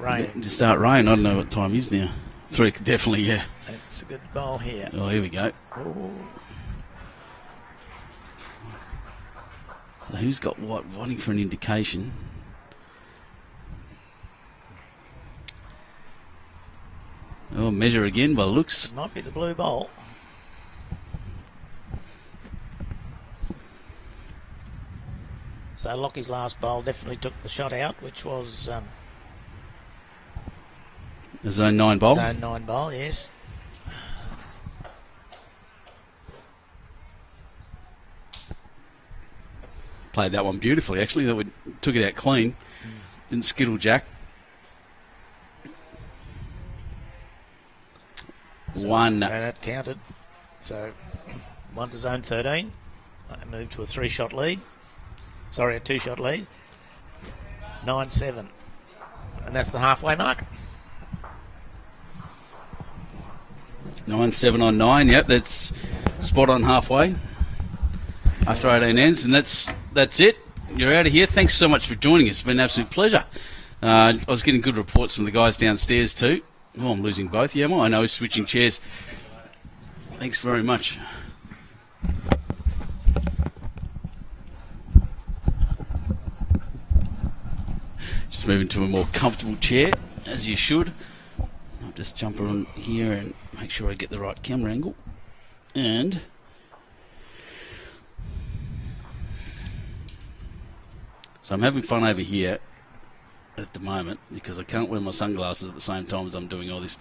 rain. To start rain. I don't know what time it is now. 3, definitely, yeah. It's a good bowl here. Oh, here we go. Ooh. So who's got what? Wanting for an indication. Oh, measure again by the looks. It might be the blue bowl. So Lockie's last bowl definitely took the shot out, which was... the zone 9 bowl? Zone 9 bowl, yes. Played that one beautifully, actually. Took it out clean. Didn't skittle Jack. So, one. And that counted. So 1 to zone 13. I moved to a 3-shot lead. Sorry, a 2-shot lead. 9-7. And that's the halfway mark. 9-7 on 9. Yep, that's spot on halfway. After 18 ends, and that's it. You're out of here. Thanks so much for joining us. It's been an absolute pleasure. I was getting good reports from the guys downstairs too. Oh, I'm losing both. Yeah, I know. Switching chairs. Thanks very much. Just move into a more comfortable chair, as you should. I'll just jump on here and make sure I get the right camera angle. And so I'm having fun over here at the moment because I can't wear my sunglasses at the same time as I'm doing all this.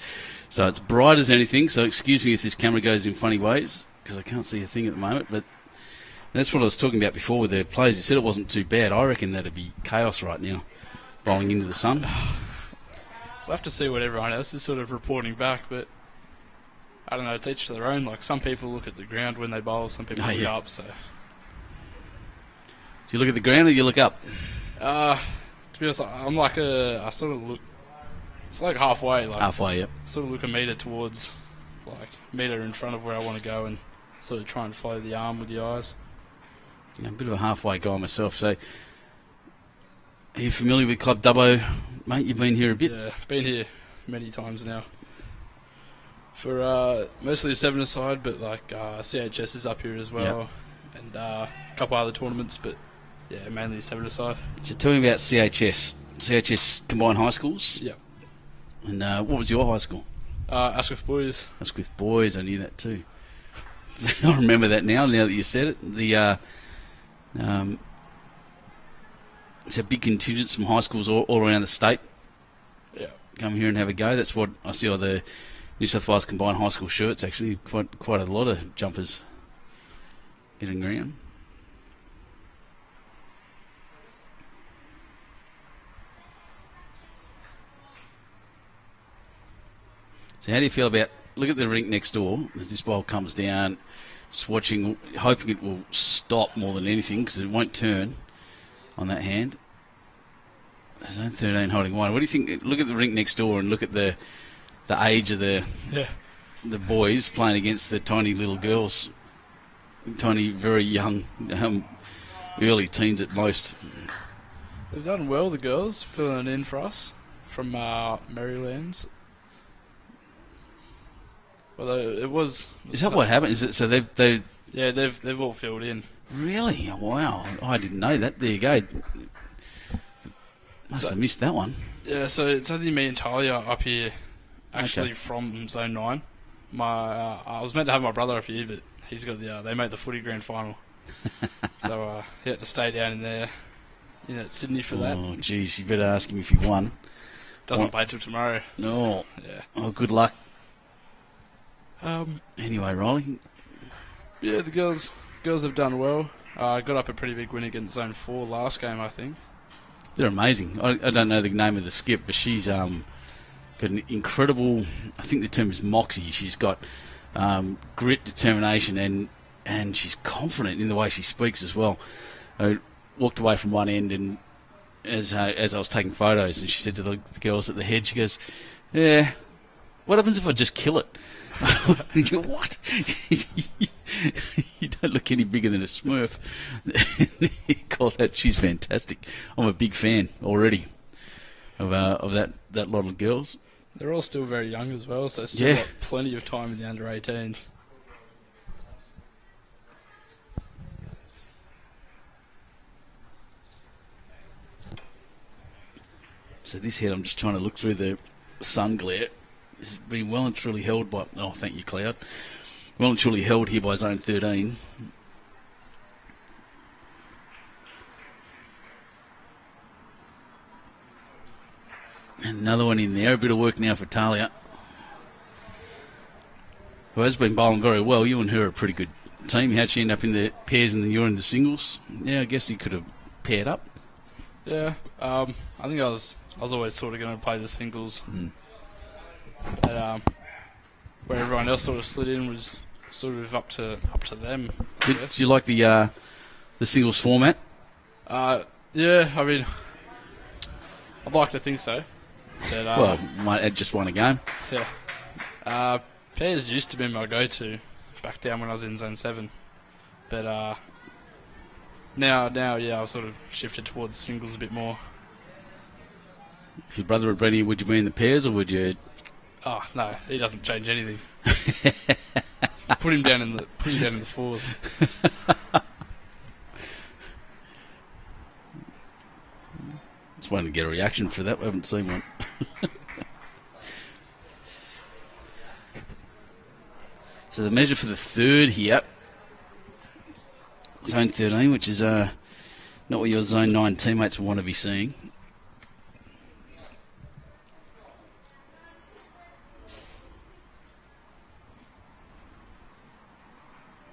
So it's bright as anything, so excuse me if this camera goes in funny ways because I can't see a thing at the moment, but that's what I was talking about before with the players. You said it wasn't too bad. I reckon that'd be chaos right now, rolling into the sun. We'll have to see what everyone else is sort of reporting back, but I don't know, it's each to their own. Like, some people look at the ground when they bowl, some people look up, so... Do you look at the ground or you look up? To be honest, I'm like I sort of look... It's like halfway. Like, halfway, yep. Sort of look a metre towards, like, metre in front of where I want to go and sort of try and follow the arm with the eyes. I'm a bit of a halfway guy myself, so... Are you familiar with Club Dubbo, mate? You've been here a bit? Yeah, been here many times now. For mostly a seven-a-side, but like CHS is up here as well, and a couple other tournaments, but yeah, mainly seven-a-side. So tell me about CHS. CHS Combined High Schools? Yep. And what was your high school? Asquith Boys. Asquith Boys, I knew that too. I remember that now that you said it. It's a big contingent from high schools all around the state. Yeah. Come here and have a go. That's what I see on the New South Wales Combined High School shirts, actually. Quite a lot of jumpers getting around. So how do you feel about, look at the rink next door as this ball comes down, just watching, hoping it will stop more than anything because it won't turn on that hand. There's only 13 holding one. What do you think? Look at the rink next door and look at the age of the boys playing against the tiny little girls, tiny, very young, early teens at most. They've done well, the girls, filling it in for us from Marylands. Well, it was. Is that what happened? Is it so they've Yeah, they've all filled in. Really? Wow! I didn't know that. There you go. Must have missed that one. Yeah, so it's only me and Talia up here, actually from Zone 9. I was meant to have my brother up here, but he's got they made the footy grand final. So he had to stay down in there, at Sydney for that. Oh, geez, you better ask him if he won. Doesn't play till tomorrow. No. Yeah. Oh, good luck. Anyway, Riley. Yeah, the girls have done well. Got up a pretty big win against Zone 4 last game, I think. They're amazing. I don't know the name of the skip, but she's got an incredible, I think the term is moxie. She's got grit, determination, and she's confident in the way she speaks as well. I walked away from one end, and as I was taking photos, and she said to the girls at the head, she goes, "Yeah, what happens if I just kill it?" You go, what? You don't look any bigger than a Smurf. You call that? She's fantastic. I'm a big fan already of that lot of girls. They're all still very young as well, so still got plenty of time in the under 18s. So this head, I'm just trying to look through the sun glare. This has been well and truly held by... Oh, thank you, Cloud. Well and truly held here by Zone 13. And another one in there. A bit of work now for Talia, who has been bowling very well. You and her are a pretty good team. How'd she end up in the pairs and you're in the singles? Yeah, I guess you could have paired up. Yeah, I think I was always sort of going to play the singles. And, where everyone else sort of slid in was sort of up to them. Did you like the singles format? Yeah, I mean, I'd like to think so. But, well, might add just won a game. Yeah. Pairs used to be my go-to back down when I was in Zone 7. But now, yeah, I've sort of shifted towards singles a bit more. If your brother had been here, would you be in the pairs or would you... Oh no, he doesn't change anything. Put him down in the fours. It's Just wanted to get a reaction for that. We haven't seen one. So the measure for the third here, zone 13, which is not what your zone 9 teammates will want to be seeing.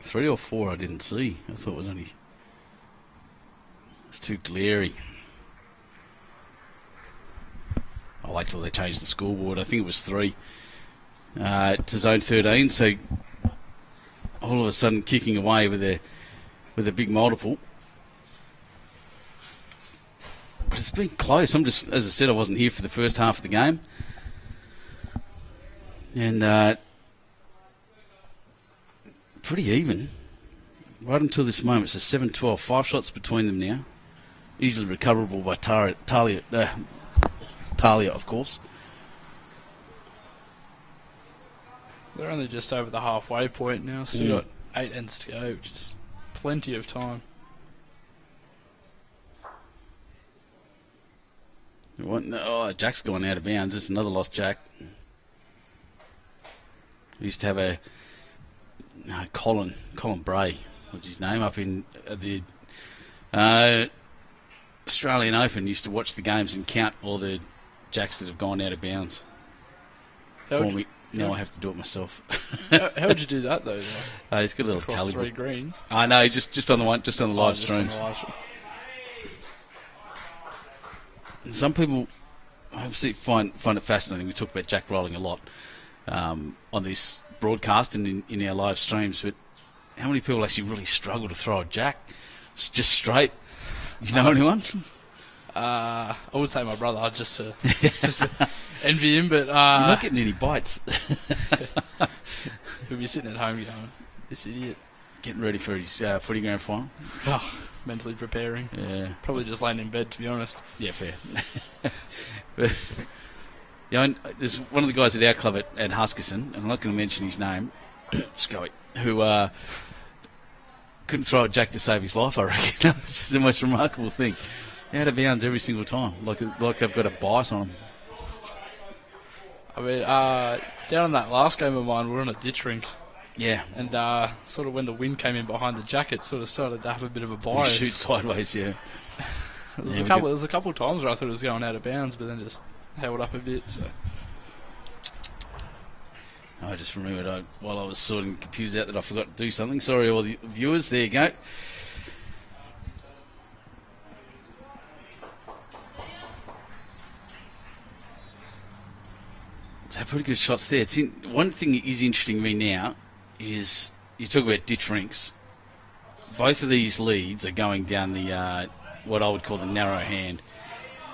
Three or four I didn't see. I thought it was only... It's too glary. I'll wait till they change the scoreboard. I think it was 3 to zone 13. So all of a sudden kicking away with a big multiple. But it's been close. As I said, I wasn't here for the first half of the game. And pretty even. Right until this moment. It's a 7-12. 5 shots between them now. Easily recoverable by Talia, of course. They're only just over the halfway point now. Still got 8 ends to go, which is plenty of time. Oh, Jack's gone out of bounds. It's another lost Jack. We used to have Colin Bray, what's his name, up in the Australian Open. Used to watch the games and count all the Jacks that have gone out of bounds for me. Now I have to do it myself. How would you do that though? He's got a little tally. 3 greens. I know, just on the live streams. And some people obviously find it fascinating. We talk about Jack rolling a lot on this broadcast and in our live streams, but how many people actually really struggle to throw a Jack just straight? You know anyone? I would say my brother, just to envy him, but you're not getting any bites. He'll be sitting at home going, "This idiot." Getting ready for his footy grand final. Oh, mentally preparing. Yeah. Probably just laying in bed, to be honest. Yeah, fair. But, there's one of the guys at our club at Huskerson, and I'm not going to mention his name, Scully, who couldn't throw a Jack to save his life, I reckon. It's the most remarkable thing. Out of bounds every single time, like they've got a bias on him. I mean, down on that last game of mine, we were on a ditch rink. Yeah. And sort of when the wind came in behind the jacket, sort of started to have a bit of a bias. Shoot sideways, yeah. There was a couple of times where I thought it was going out of bounds, but then just held up a bit. So I just remembered while I was sorting computers out that I forgot to do something. Sorry, all the viewers. There you go. So pretty good shots there. One thing that is interesting to me now is you talk about ditch rinks. Both of these leads are going down the what I would call the narrow hand,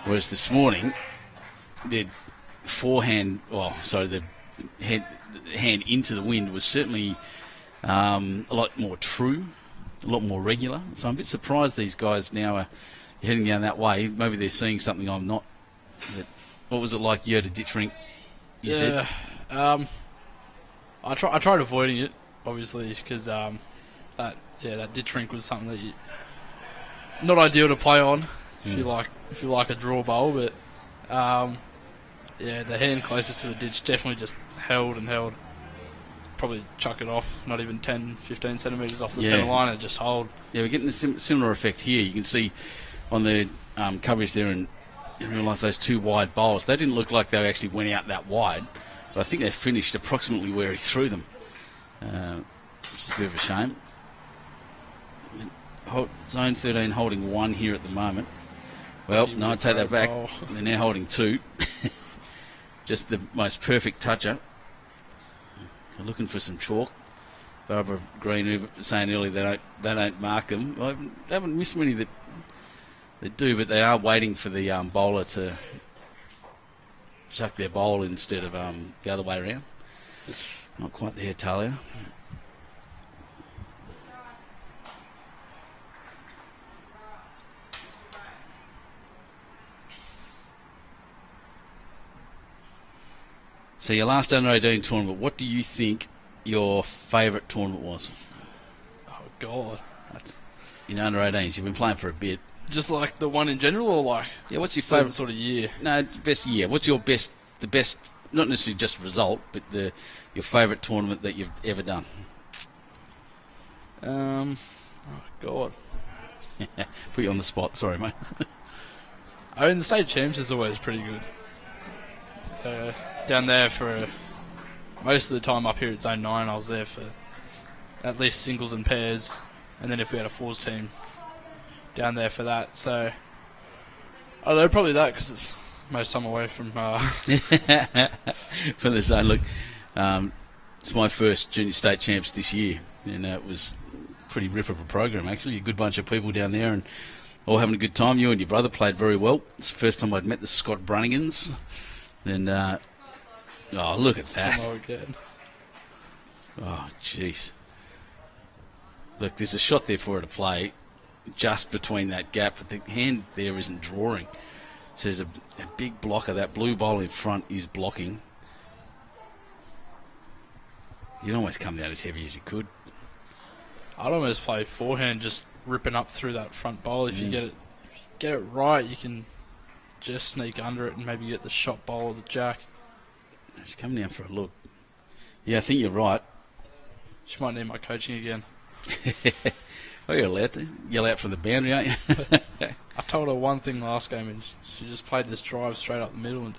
whereas this morning the hand into the wind was certainly a lot more true, a lot more regular. So I'm a bit surprised these guys now are heading down that way. Maybe they're seeing something I'm not. What was it like you had a ditch rink? You said? I tried avoiding it, obviously, because that ditch rink was something that not ideal to play on if you like a draw bowl, but the hand closest to the ditch definitely just held. Probably chuck it off, not even 10, 15 centimetres off the centre line and just hold. Yeah, we're getting a similar effect here. You can see on the coverage there in real life those 2 wide bowls. They didn't look like they actually went out that wide, but I think they finished approximately where he threw them, which is a bit of a shame. Zone 13 holding 1 here at the moment. Well, no, I take that back. They're now holding 2. Just the most perfect toucher. They're looking for some chalk. Barbara Green saying earlier they don't mark them. I haven't missed many that do, but they are waiting for the bowler to chuck their bowl instead of the other way around. Not quite there, Talia. So your last under 18 tournament, what do you think your favourite tournament was? Oh God, In under 18s, you've been playing for a bit. Just like the one in general, or like Yeah, what's your certain favourite sort of year? No, best year. What's your best? The best, not necessarily just result, but your favourite tournament that you've ever done. Oh God. Put you on the spot. Sorry, mate. I mean, the state champs is always pretty good. Down there for most of the time up here at Zone 9, I was there for at least singles and pairs, and then if we had a fours team, down there for that. So, although probably that because it's most time away from. So the zone. Look, it's my first junior state champs this year, and it was pretty rip of a program actually. A good bunch of people down there and all having a good time. You and your brother played very well. It's the first time I'd met the Scott Brunnigans. And oh, look at that! Oh, jeez. Look, there's a shot there for her to play, just between that gap, but the hand there isn't drawing. So there's a big blocker. That blue bowl in front is blocking. You'd almost come down as heavy as you could. I'd almost play forehand, just ripping up through that front bowl. If you get it right, you can just sneak under it and maybe get the shot bowl or the jack. She's coming down for a look. Yeah, I think you're right. She might need my coaching again. Oh, you're allowed to yell out from the boundary, aren't you? I told her one thing last game, and she just played this drive straight up the middle and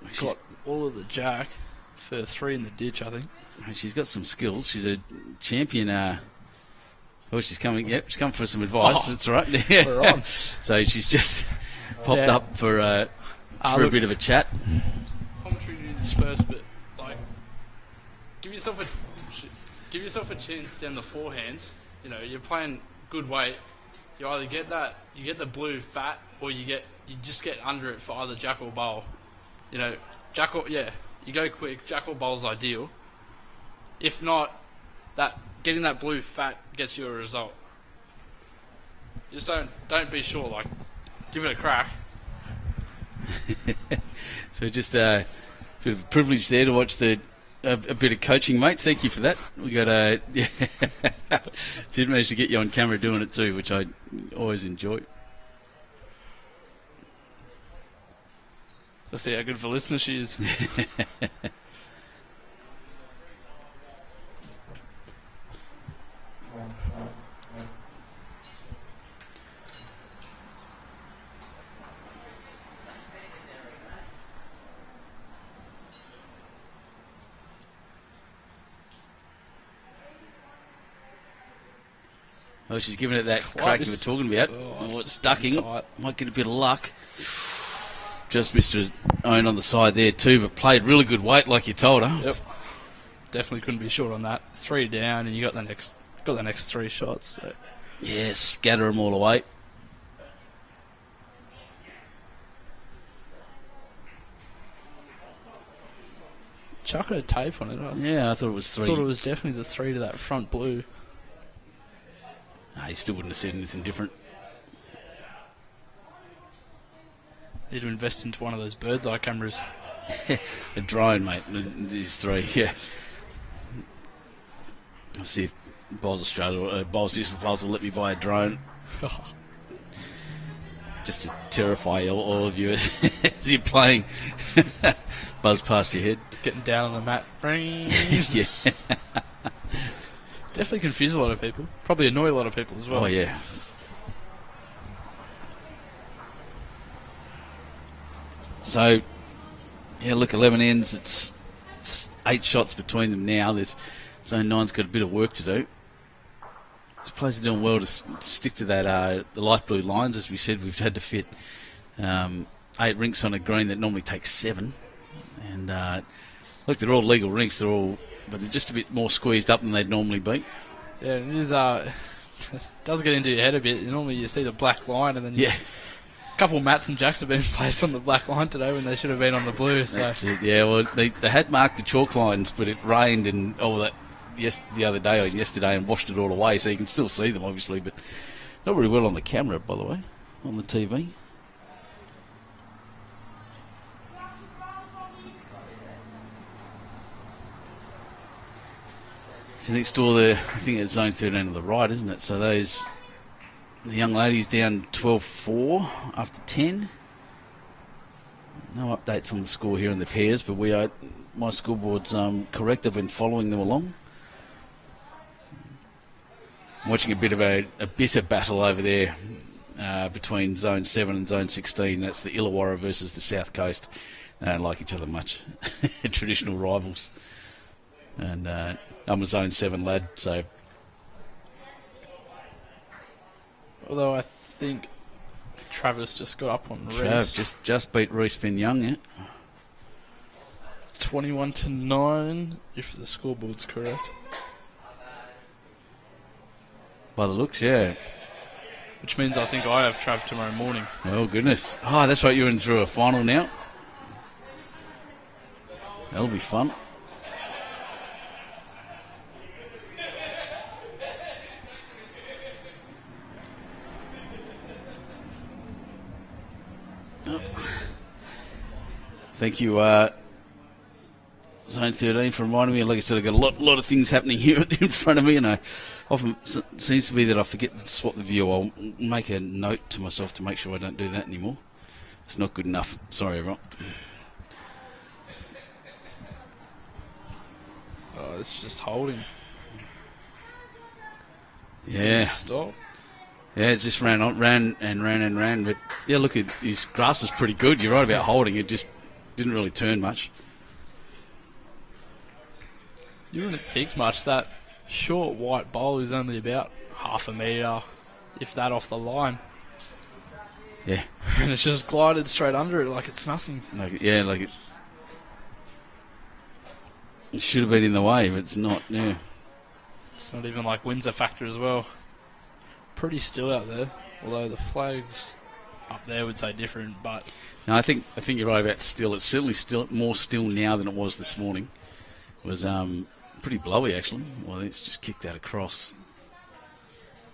just got all of the jack for 3 in the ditch, I think. She's got some skills. She's a champion. Oh, she's coming. Yep, she's come for some advice. That's right. Yeah. We're on. So she's just popped up for a bit of a chat. Commentary do this first, but like, give yourself a chance down the forehand. You know, you're playing good weight. You either get the blue fat, or you just get under it for either jack or bowl. You know, you go quick. Jack or bowl's ideal. If not, getting that blue fat gets you a result. Just don't be sure. Like, give it a crack. So just a bit of a privilege there to watch a bit of coaching, mate. Thank you for that. We got did manage to get you on camera doing it too, which I always enjoy. Let's see how good of a listener she is. Oh, she's giving it that crack you were talking about. It's ducking. Tight. Might get a bit of luck. Just missed her own on the side there too, but played really good weight like you told her. Yep. Definitely couldn't be short on that. 3 down, and you got the next 3 shots. So. Yeah, scatter them all away. Chucking a tape on it. Yeah, I thought it was 3. I thought it was definitely the 3 to that front blue. He still wouldn't have said anything different. Need to invest into one of those bird's eye cameras. A drone, mate. These 3, yeah. Let's see if Bowls Australia, Bowls New South Wales will let me buy a drone. Just to terrify all of you as you're playing. Buzz past your head. Getting down on the mat. Yeah. Definitely confuse a lot of people. Probably annoy a lot of people as well. Oh, yeah. So, yeah, look, 11 ends. It's 8 shots between them now. Zone 9's got a bit of work to do. These players are doing well to stick to that the light blue lines. As we said, we've had to fit 8 rinks on a green that normally takes 7. And, look, they're all legal rinks. But they're just a bit more squeezed up than they'd normally be. Yeah, it is. Does get into your head a bit. Normally you see the black line, and then a couple of mats and jacks have been placed on the black line today when they should have been on the blue. So. That's it. Yeah, well, they had marked the chalk lines, but it rained and all that the other day or yesterday and washed it all away, so you can still see them, obviously, but not very well on the camera, by the way, on the TV. So next door there, I think it's zone 13 on the right, isn't it? So those The young lady's down 12-4 after 10. No updates on the score here in the pairs, but my scoreboard's correct. I've been following them along. I'm watching a bit of a bitter battle over there between Zone 7 and Zone 16. That's the Illawarra versus the South Coast. They don't like each other much. Traditional rivals. And I'm a Zone 7 lad, so... Although I think Travis just got up on Reese. Trav just beat Reese Finn Young, yeah. 21-9, if the scoreboard's correct. By the looks, yeah. Which means I think I have Trav tomorrow morning. Oh, goodness. Oh, that's right, you're in through a final now. That'll be fun. Oh. Thank you, Zone 13, for reminding me. Like I said, I've got a lot of things happening here in front of me, and I often seems to be that I forget to swap the view. I'll make a note to myself to make sure I don't do that anymore. It's not good enough. Sorry, everyone. Oh, it's just holding. Yeah. Stop. Yeah, it just ran. But yeah, look, his grass is pretty good. You're right about holding. It just didn't really turn much. You wouldn't think much. That short white bowl is only about half a metre, if that, off the line. Yeah. And it's just glided straight under it like it's nothing. It should have been in the way, but it's not. Yeah. It's not even like Windsor factor as well. Pretty still out there, although the flags up there would say different. But no, I think you're right about still. It's certainly still more still now than it was this morning. It was pretty blowy actually. Well, it's just kicked that across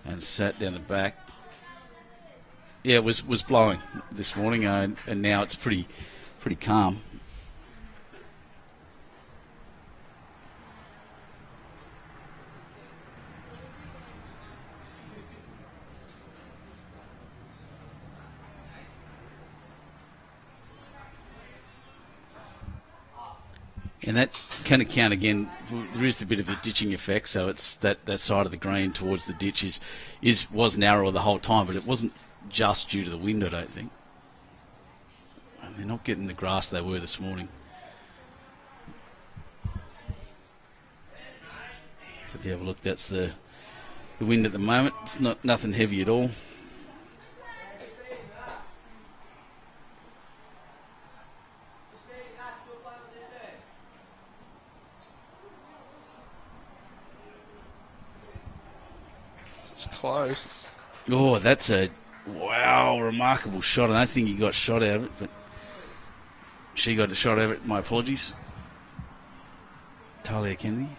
and sat down the back. Yeah, it was blowing this morning, and now it's pretty calm. And that can account again. There is a bit of a ditching effect, so it's that side of the green towards the ditch was narrower the whole time, but it wasn't just due to the wind, I don't think. And they're not getting the grass they were this morning. So if you have a look, that's the wind at the moment. It's nothing heavy at all. close. Oh, that's a remarkable shot. I don't think he got shot out of it, but she got a shot out of it. My apologies. Talia Kennedy.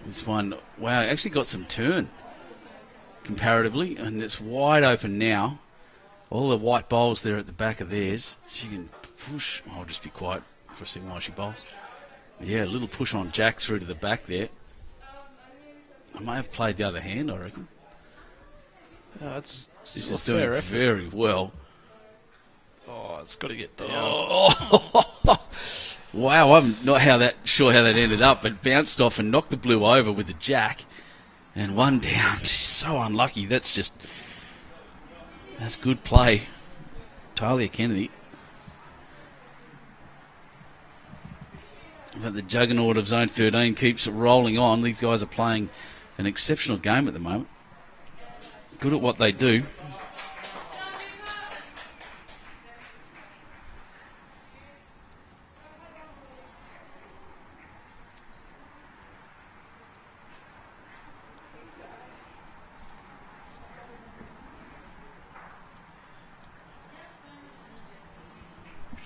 This one, wow, actually got some turn comparatively, and it's wide open now. All the white bowls there at the back of theirs. She can push. I'll just be quiet for a second while she bowls. But yeah, a little push on Jack through to the back there. I may have played the other hand, I reckon. This is doing very well. Oh, it's got to get down. Oh. Wow, I'm not sure how that ended up, but bounced off and knocked the blue over with the jack. And one down. She's so unlucky. That's good play. Talia Kennedy. But the juggernaut of Zone 13 keeps rolling on. These guys are playing an exceptional game at the moment. Good at what they do.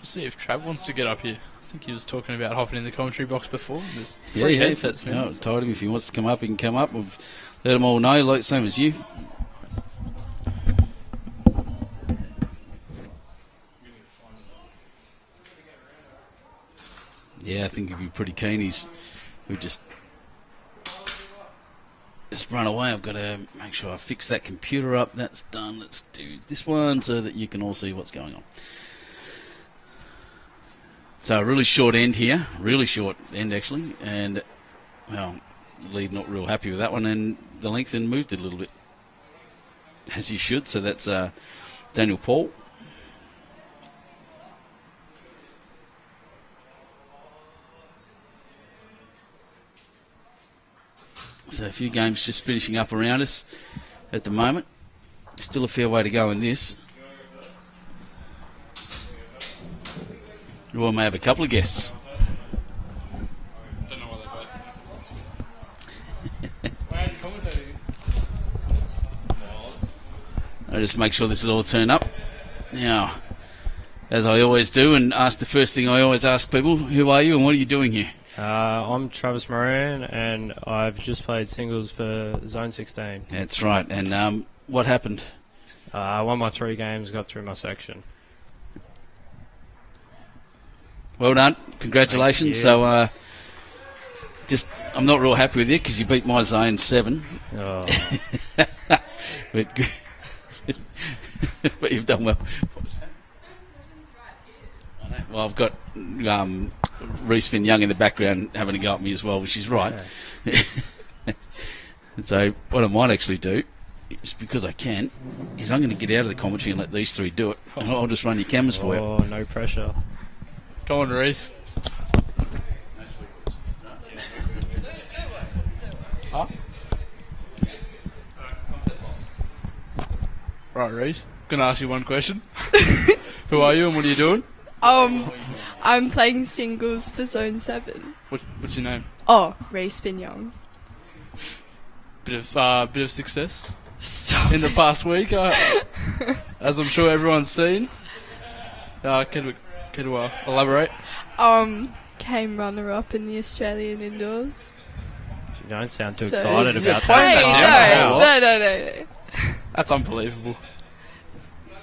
See if Trav wants to get up here. I think he was talking about hopping in the commentary box before. There's three headsets. No, I told him if he wants to come up, he can come up. We've Let them all know, like same as you. Yeah, I think he'd be pretty keen. We just run away. I've got to make sure I fix that computer up. That's done. Let's do this one so that you can all see what's going on. So a really short end here. Really short end, actually. And, well, the lead not real happy with that one. And the length then moved it a little bit. As you should. So that's Daniel Paull. So a few games just finishing up around us at the moment. Still a fair way to go in this. We may have a couple of guests. Don't know why they both. Why are you commentating? I'll just make sure this is all turned up. Now, as I always do, and ask the first thing I always ask people, who are you and what are you doing here? I'm Travis Moran, and I've just played singles for Zone 16. That's right. And what happened? I won my 3 games, got through my section. Well done. Congratulations. So, I'm not real happy with you because you beat my Zone 7. Oh. but you've done well. What was that? Well, I've got Reese Finn Young in the background having a go at me as well, which is right. Yeah. So what I might actually do, is because I can, is I'm going to get out of the commentary and let these 3 do it. And I'll just run your cameras for you. Oh, no pressure. Go on, Reese. Huh? Right, Reese. Gonna ask you one question. Who are you and what are you doing? I'm playing singles for Zone 7. What's your name? Oh, Reese Finn Young. Bit of success Stop. in the past week, as I'm sure everyone's seen. Can you elaborate? Came runner-up in the Australian Indoors. You don't sound too So- excited about Hey, that. no. That's unbelievable.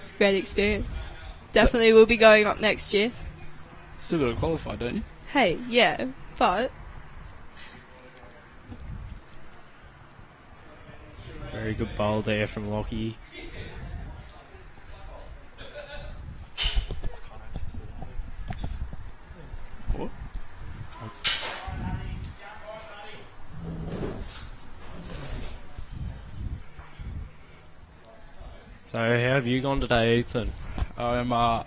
It's a great experience. Definitely will be going up next year. Still got to qualify, don't you? Hey, yeah, but Very good bowl there from Lockie. What? So how have you gone today, Ethan? I'm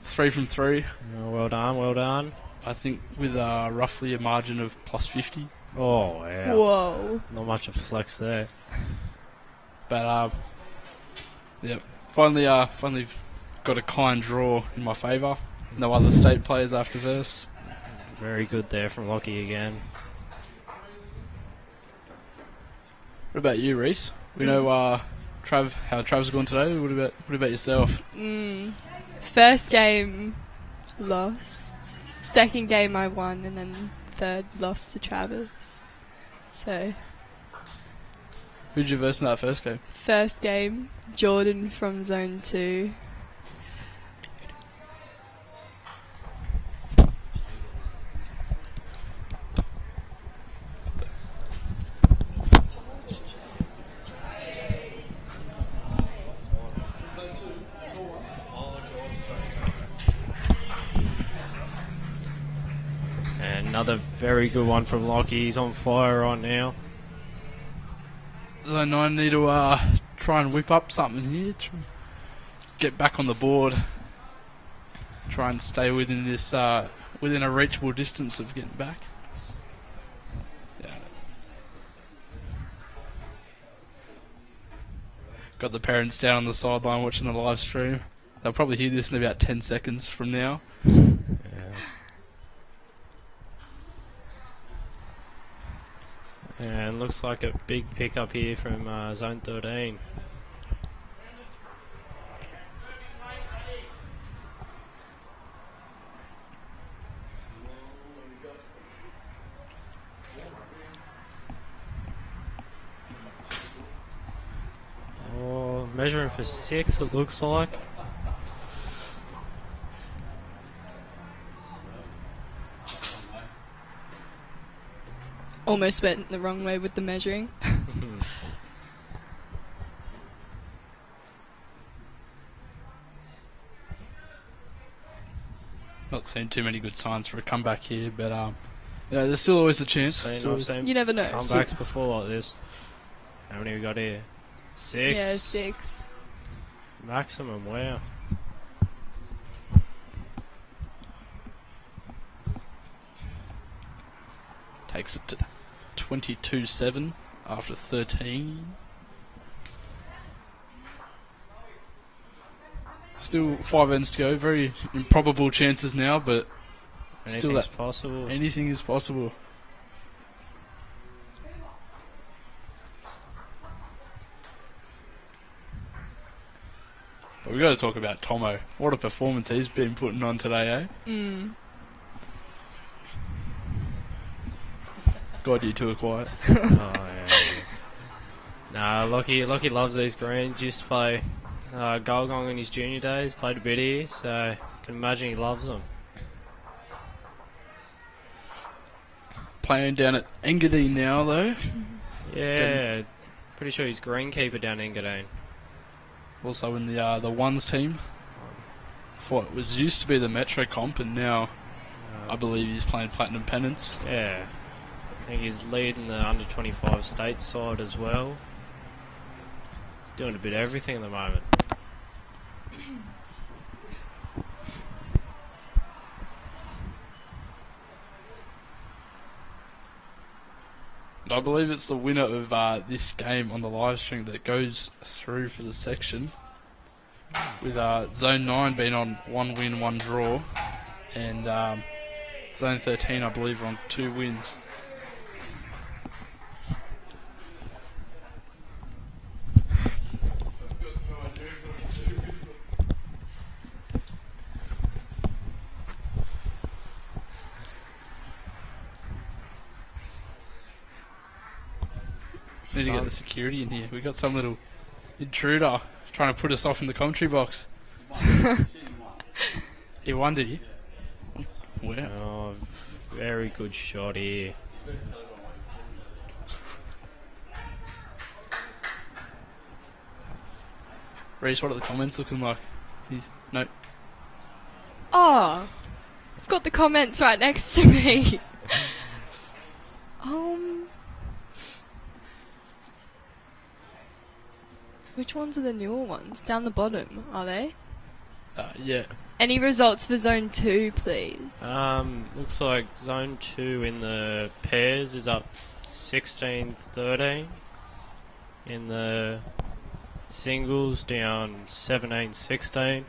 3 from 3. Oh, well done, well done. I think with roughly a margin of plus 50. Oh, wow. whoa. Not much of a flex there. But yep. Finally got a kind draw in my favour. No other state players after this. Very good there from Lockie again. What about you, Reese? We know how Trav's gone today. What about yourself? First game, lost. Second game I won, and then third lost to Travis. So, Who'd you verse in that first game? first game, Jordan from Zone 2. And another very good one from Lockie. He's on fire right now. Zone 9 need to try and whip up something here. Get back on the board. Try and stay within this within a reachable distance of getting back. Yeah. Got the parents down on the sideline watching the live stream. They'll probably hear this in about 10 seconds from now. And looks like a big pickup here from Zone 13. Measuring for 6, it looks like. Almost went the wrong way with the measuring. Not seeing too many good signs for a comeback here, but yeah, there's still always a chance. I've So, seen You never know. comebacks before like this. How many we got here? 6. Yeah, 6. Maximum, wow. takes it to 22-7 after 13. Still 5 ends to go. Very improbable chances now, but still Anything's possible. anything is possible. But we've got to talk about Tomo. What a performance he's been putting on today, eh? God, you two are quiet. Oh, yeah. Nah, Lockie loves these greens. Used to play Gulgong in his junior days. Played a bit here, so I can imagine he loves them. Playing down at Engadine now, though. Yeah, pretty sure he's greenkeeper down Engadine. Also in the ones team. For what was used to be the Metro comp, and now I believe he's playing Platinum Pennants. Yeah, I think he's leading the under-25 state side as well. He's doing a bit of everything at the moment. I believe it's the winner of this game on the live stream that goes through for the section, with Zone 9 being on 1 win, 1 draw, and Zone 13 I believe are on 2 wins. Need to get the security in here. We got some little intruder trying to put us off in the commentary box. He won, did he? Wow. Oh, very good shot here. Reece, what are the comments looking like? No. Oh, I've got the comments right next to me. Which ones are the newer ones? Down the bottom, are they? Yeah. Any results for Zone 2, please? Looks like Zone 2 in the pairs is up 16-13. In the singles down 17-16.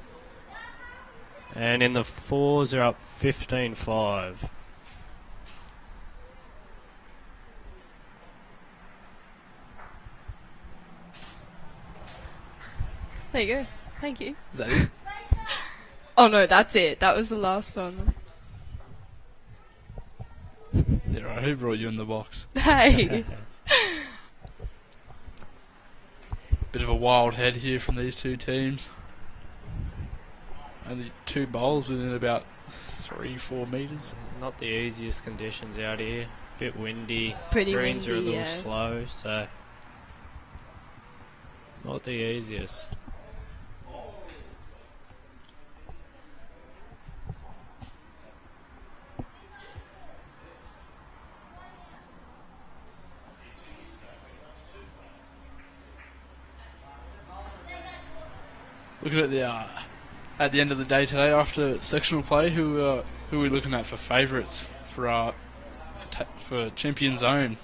And in the fours are up 15-5. There you go. Thank you. Is that it? Oh no, that's it. That was the last one. Yeah, right. Who brought you in the box? Hey. Bit of a wild head here from these two teams. Only 2 bowls within about 3-4 metres. Not the easiest conditions out here. Bit windy. Pretty Greens windy, are a little yeah. slow, so not the easiest. Looking at the end of the day today after sectional play, who are we looking at for favourites for Champion Zone?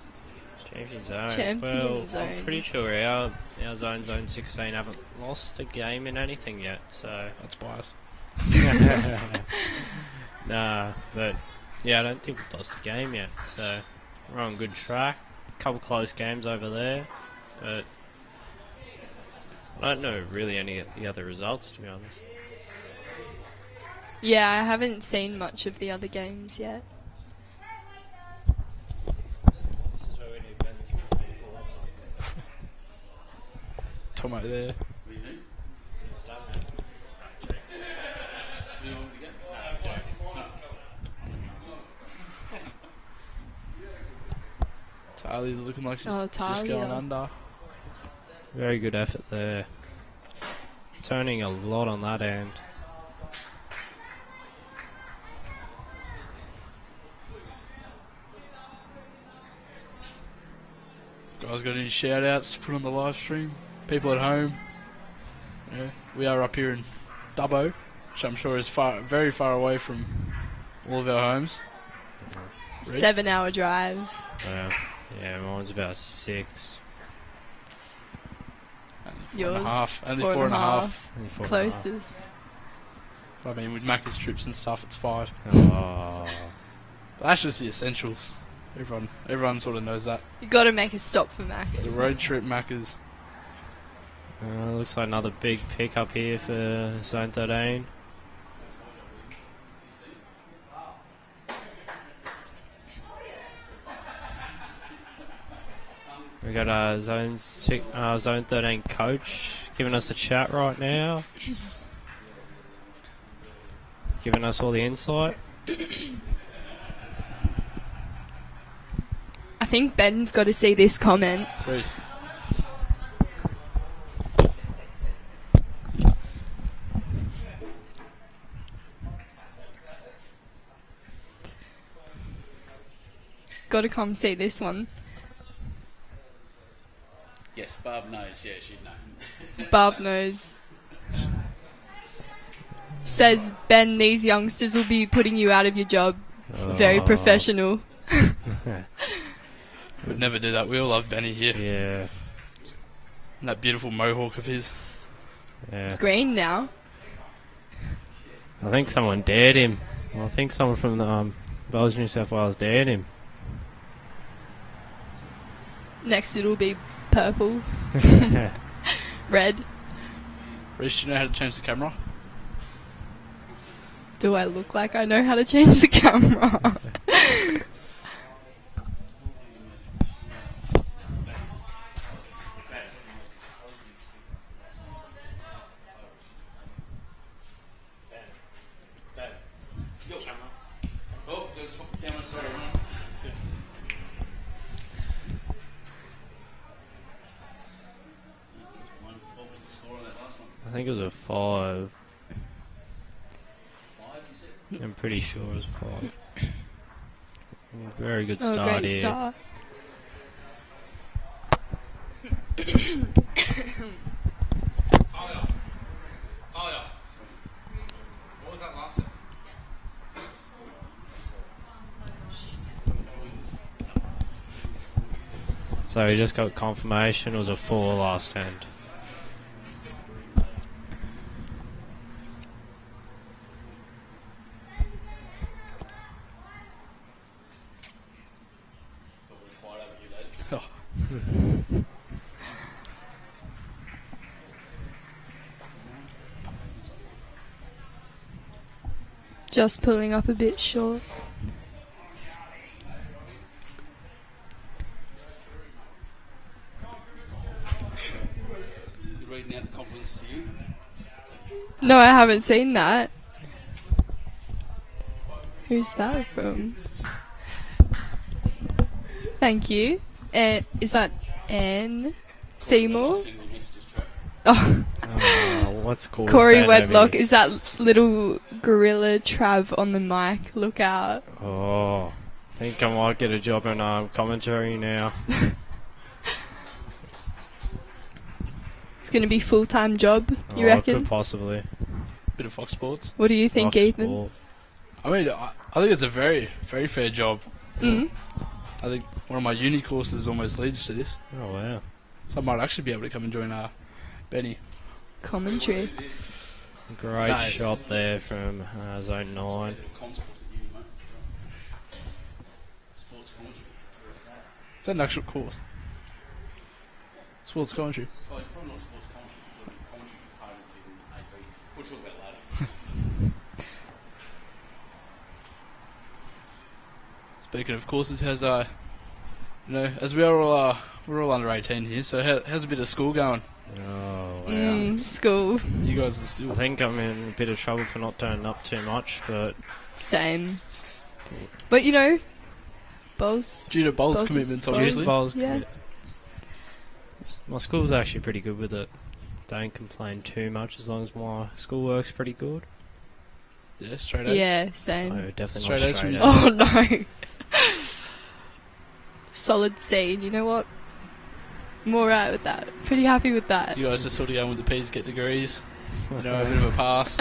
Champion Zone. Champion well, Zone. I'm pretty sure our Zone 16 haven't lost a game in anything yet, so That's biased. nah, but yeah, I don't think we've lost a game yet, so we're on good track. Couple close games over there, but I don't know really any of the other results, to be honest. Yeah, I haven't seen much of the other games yet. Tomo there. Talia's looking like she's Oh, just Talia. going under. Very good effort there. Turning a lot on that end. Guys, got any shout outs to put on the live stream? People at home. Yeah, we are up here in Dubbo, which I'm sure is very far away from all of our homes. 7-hour drive. Yeah, mine's about 6. Only Yours, 4.5. Only 4.5. 4.5. Only 4.5. Closest. I mean, with Macca's trips and stuff, it's 5. Oh. But that's just the essentials. Everyone sort of knows that. You got to make a stop for Mac. The road trip Macca's. Looks like another big pickup here for Zone 13. We got Zone 13 coach giving us a chat right now, giving us all the insight. I think Ben's got to see this comment. Please. Got to come see this one. Yes, Barb knows. Yeah, she'd know. Barb knows. Says, Ben, these youngsters will be putting you out of your job. Very professional. We'd never do that. We all love Benny here. Yeah. And that beautiful mohawk of his. Yeah. It's green now. I think someone dared him. I think someone from the Belgium, New South Wales dared him. Next it'll be purple. Red. Reece, do you know how to change the camera? Do I look like I know how to change the camera? Oh, go swap the camera. Sorry, everyone. What was the score on that last one? I think it was a 5. 5, you said? I'm pretty sure it was 5. Very good Oh, start great here. start. What was that last one? So he just got confirmation. It was a 4 last end. Just pulling up a bit short. You're reading out the compliments to you. No, I haven't seen that. Who's that from? Thank you. Is that Anne Seymour? Send me messages, Trav. Oh, What's called Corey Saint Wedlock. Amy? Is that little gorilla Trav on the mic? Look out. Oh, I think I might get a job in commentary now. It's going to be full-time job, you Oh, reckon? could possibly. Bit of Fox Sports. What do you think, Fox Ethan? Sport. I mean, I think it's a very, very fair job. Mm. I think one of my uni courses almost leads to this. Oh, wow. So I might actually be able to come and join Benny. Commentary. Great No. shot there from Zone 9. Comms course at uni, mate. Sports commentary. That's where it's at. Is that an actual course? Sports commentary. Oh, probably not sports commentary, but commentary components in AB. We'll talk about it later. Speaking of courses, how's as we are all we're all under 18 here, so how's a bit of school going? Oh, wow. School. You guys are still. I think I'm in a bit of trouble for not turning up too much, but Same. But, Bowls. Due to Bowls Bowls' commitments, Bowls. obviously. Bowls Yeah. commit. My school's actually pretty good with it. Don't complain too much as long as my schoolwork's pretty good. Yeah, straight A's. Yeah, same. Oh, definitely Straight not A's straight from A's. Oh no. Solid C. You know what? I'm alright with that. Pretty happy with that. You guys just sort of going with the P's, get degrees. You know, a bit of a pass.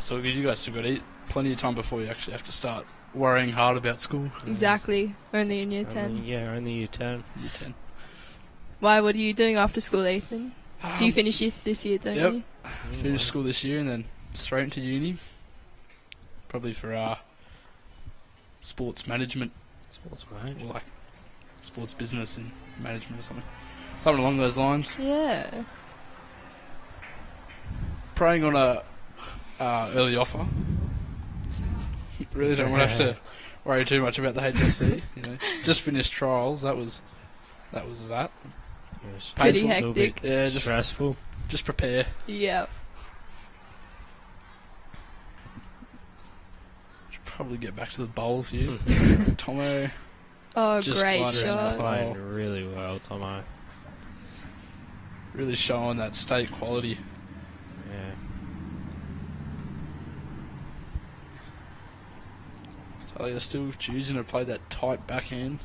So good. You guys still got plenty of time before you actually have to start worrying hard about school. Exactly. Only in year 10. Yeah, only year 10. Year 10. Why? What are you doing after school, Ethan? So you finish this year, don't Yep. you? Finish school this year and then straight into uni. Probably for sports management, Sports or management. like sports business and management or something. Something along those lines. Yeah. Praying on a early offer. Really don't want to have to worry too much about the HSC. You know, just finished trials. That was that. Yeah, it's Pretty a little hectic. bit Yeah, just stressful. prepare. Yeah. Should probably get back to the bowls here. Tomo. Oh, Just great gliding around shot. the Playing really well, Tomo. Really showing that state quality. Yeah. So they're still choosing to play that tight backhand.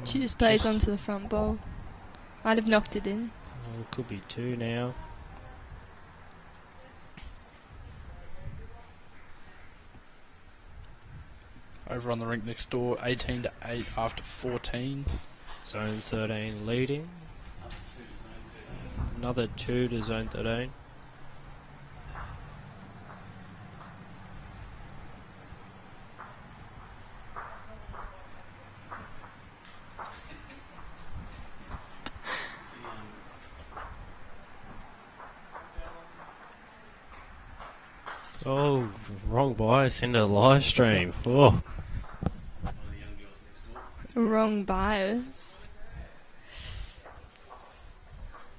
She just plays onto the front ball. Might have knocked it in. Oh, it could be 2 now. Over on the rink next door, 18-8 after 14. Zone 13 leading. Another 2 to zone 13. Oh, wrong bias into the live stream. Oh, Wrong bias.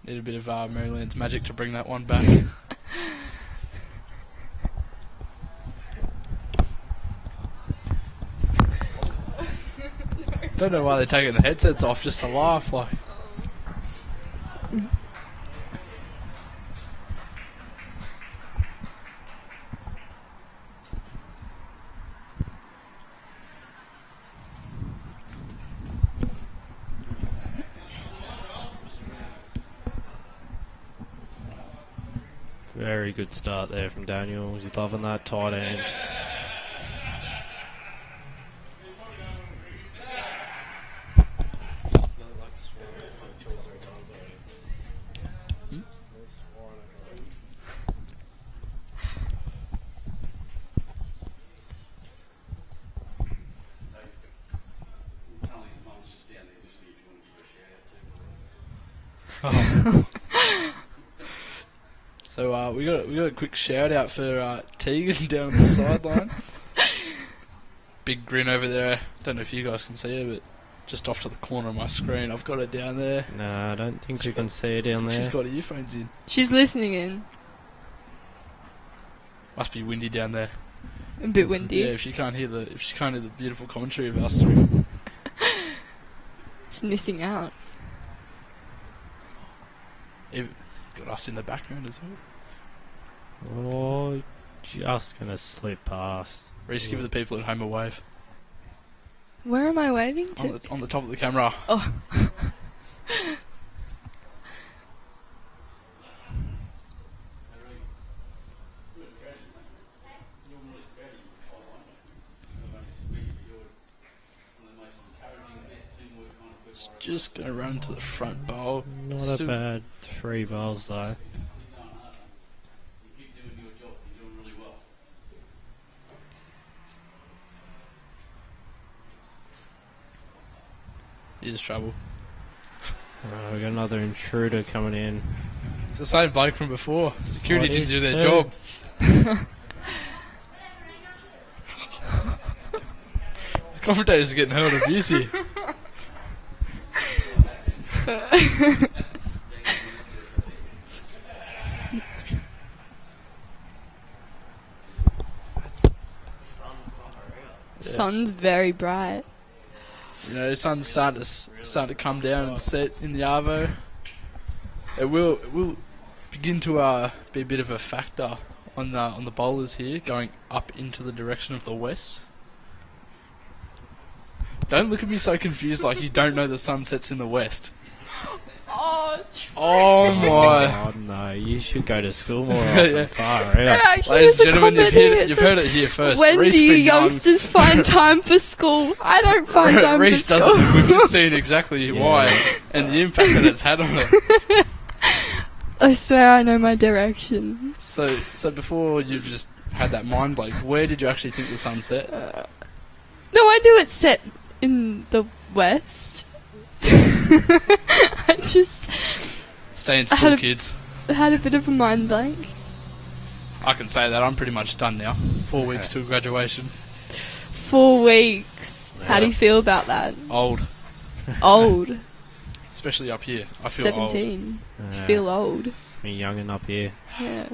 Need a bit of Maryland's magic to bring that one back. Don't know why they're taking the headsets off just to laugh. Like, very good start there from Daniel. He's loving that tight end. so we got a quick shout out for Tegan down on the sideline. Big grin over there. Don't know if you guys can see her, but just off to the corner of my screen, I've got her down there. No, I don't think you can see it down there. She's got her earphones in. She's listening in. Must be windy down there. A bit windy. Yeah, if she can't hear the beautiful commentary of us three. She's missing out. Got us in the background as well. Oh, just gonna slip past. Reese, give the people at home a wave. Where am I waving to? On the top of the camera. Oh. Just gonna run to the front bowl. Not Still- a bad 3 bowls though. Here's trouble. We got another intruder coming in. It's the same bloke from before. Security Oh, it didn't is do their too. job. The commentators are getting hurled abuse here. sun's very bright. You know, the sun's starting to come down and set in the Arvo. It will begin to be a bit of a factor on the bowlers here, going up into the direction of the west. Don't look at me so confused like you don't know the sun sets in the west. Oh my! Oh no, you should go to school more often. Yeah. Far out. Actually, Ladies there's and a gentlemen, comment you've heard it here first. When Reece do you been young. youngsters find time for school? I don't find time Reece for doesn't, school. and we've just seen exactly why and the impact that it's had on it. I swear I know my directions. So before you've just had that mind blank, where did you actually think the sun set? No, I knew it's set in the west. I just Stay in I school, had a- kids. had a bit of a mind blank. I can say that I'm pretty much done now. 4 weeks till graduation. 4 weeks. How do you feel about that? Old, Old. especially up here. I feel old. 17. Feel old. Me younging up here. Yeah.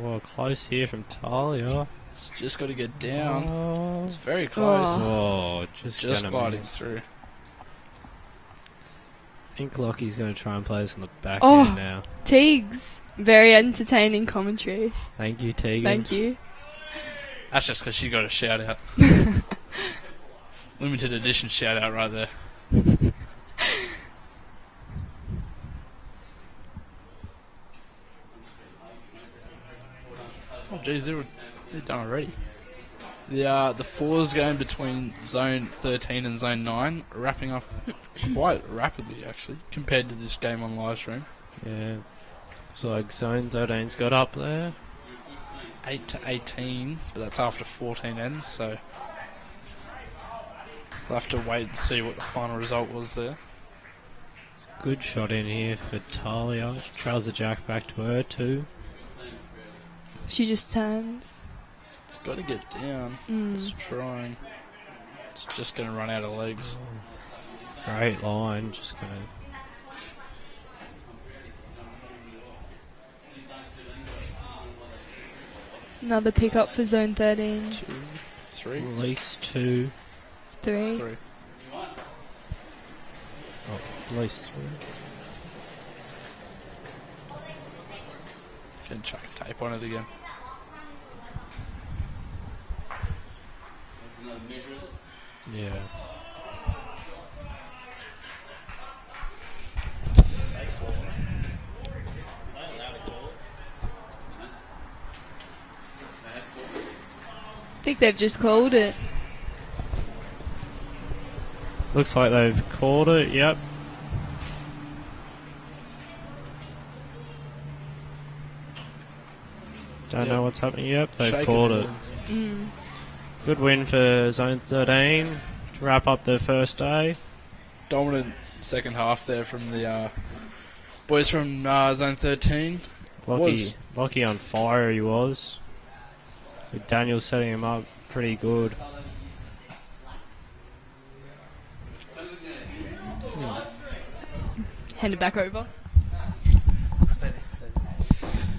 Well, close here from Talia. It's just got to get down. Oh, It's very close. oh just Just gonna gliding miss. through. I think Lockie's going to try and play this on the back Oh. end now. Teagues. Very entertaining commentary. Thank you, Tegan. Thank you. That's just because she got a shout out. Limited edition shout out right there. Oh geez, they're done already. The fours going between zone 13 and zone 9, wrapping up quite rapidly actually, compared to this game on live stream. Yeah. Looks like Zone 13's got up there. 8 to 18, but that's after 14 ends, so we'll have to wait and see what the final result was there. Good shot in here for Talia. She trails the jack back to her too. She just turns. It's got to get down. It's trying. It's just going to run out of legs. Great line, just gonna. Another pick up for zone 13. 2, 3. At least two. It's 3. 3. Oh, at least three. Can chuck a tape on it again. That's another measure, is it? Yeah. I think they've just called it. Looks like they've called it, yep. Don't know what's happening yet. They've Shaking called it. hands. Good win for Zone 13 to wrap up their first day. Dominant second half there from the boys from zone 13. Lockie on fire he was. With Daniel setting him up pretty good. Hand it back over.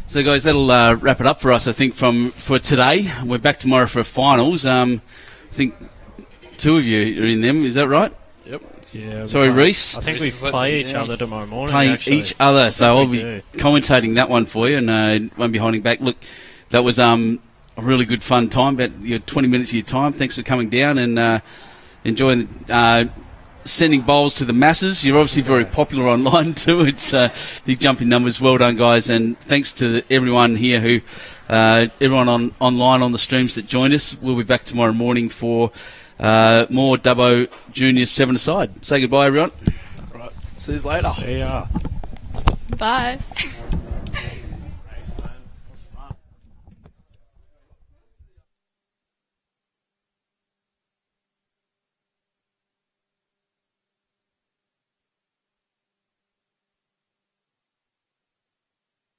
So, guys, that'll wrap it up for us, I think, for today. We're back tomorrow for finals. I think 2 of you are in them. Is that right? Yep. Yeah. Sorry, Reece. I think we Reece is letting play us each down. other tomorrow morning. Playing actually. each other, so I'll we be do. commentating that one for you, and won't be holding back. Look, that was a really good, fun time. About 20 minutes of your time. Thanks for coming down and enjoying sending bowls to the masses. You're obviously very popular online too. It's big jump in numbers. Well done, guys, and thanks to everyone here who, everyone online on the streams that joined us. We'll be back tomorrow morning for more Dubbo Juniors 7-a-side. Say goodbye, everyone. Right. See you later. See ya. Bye.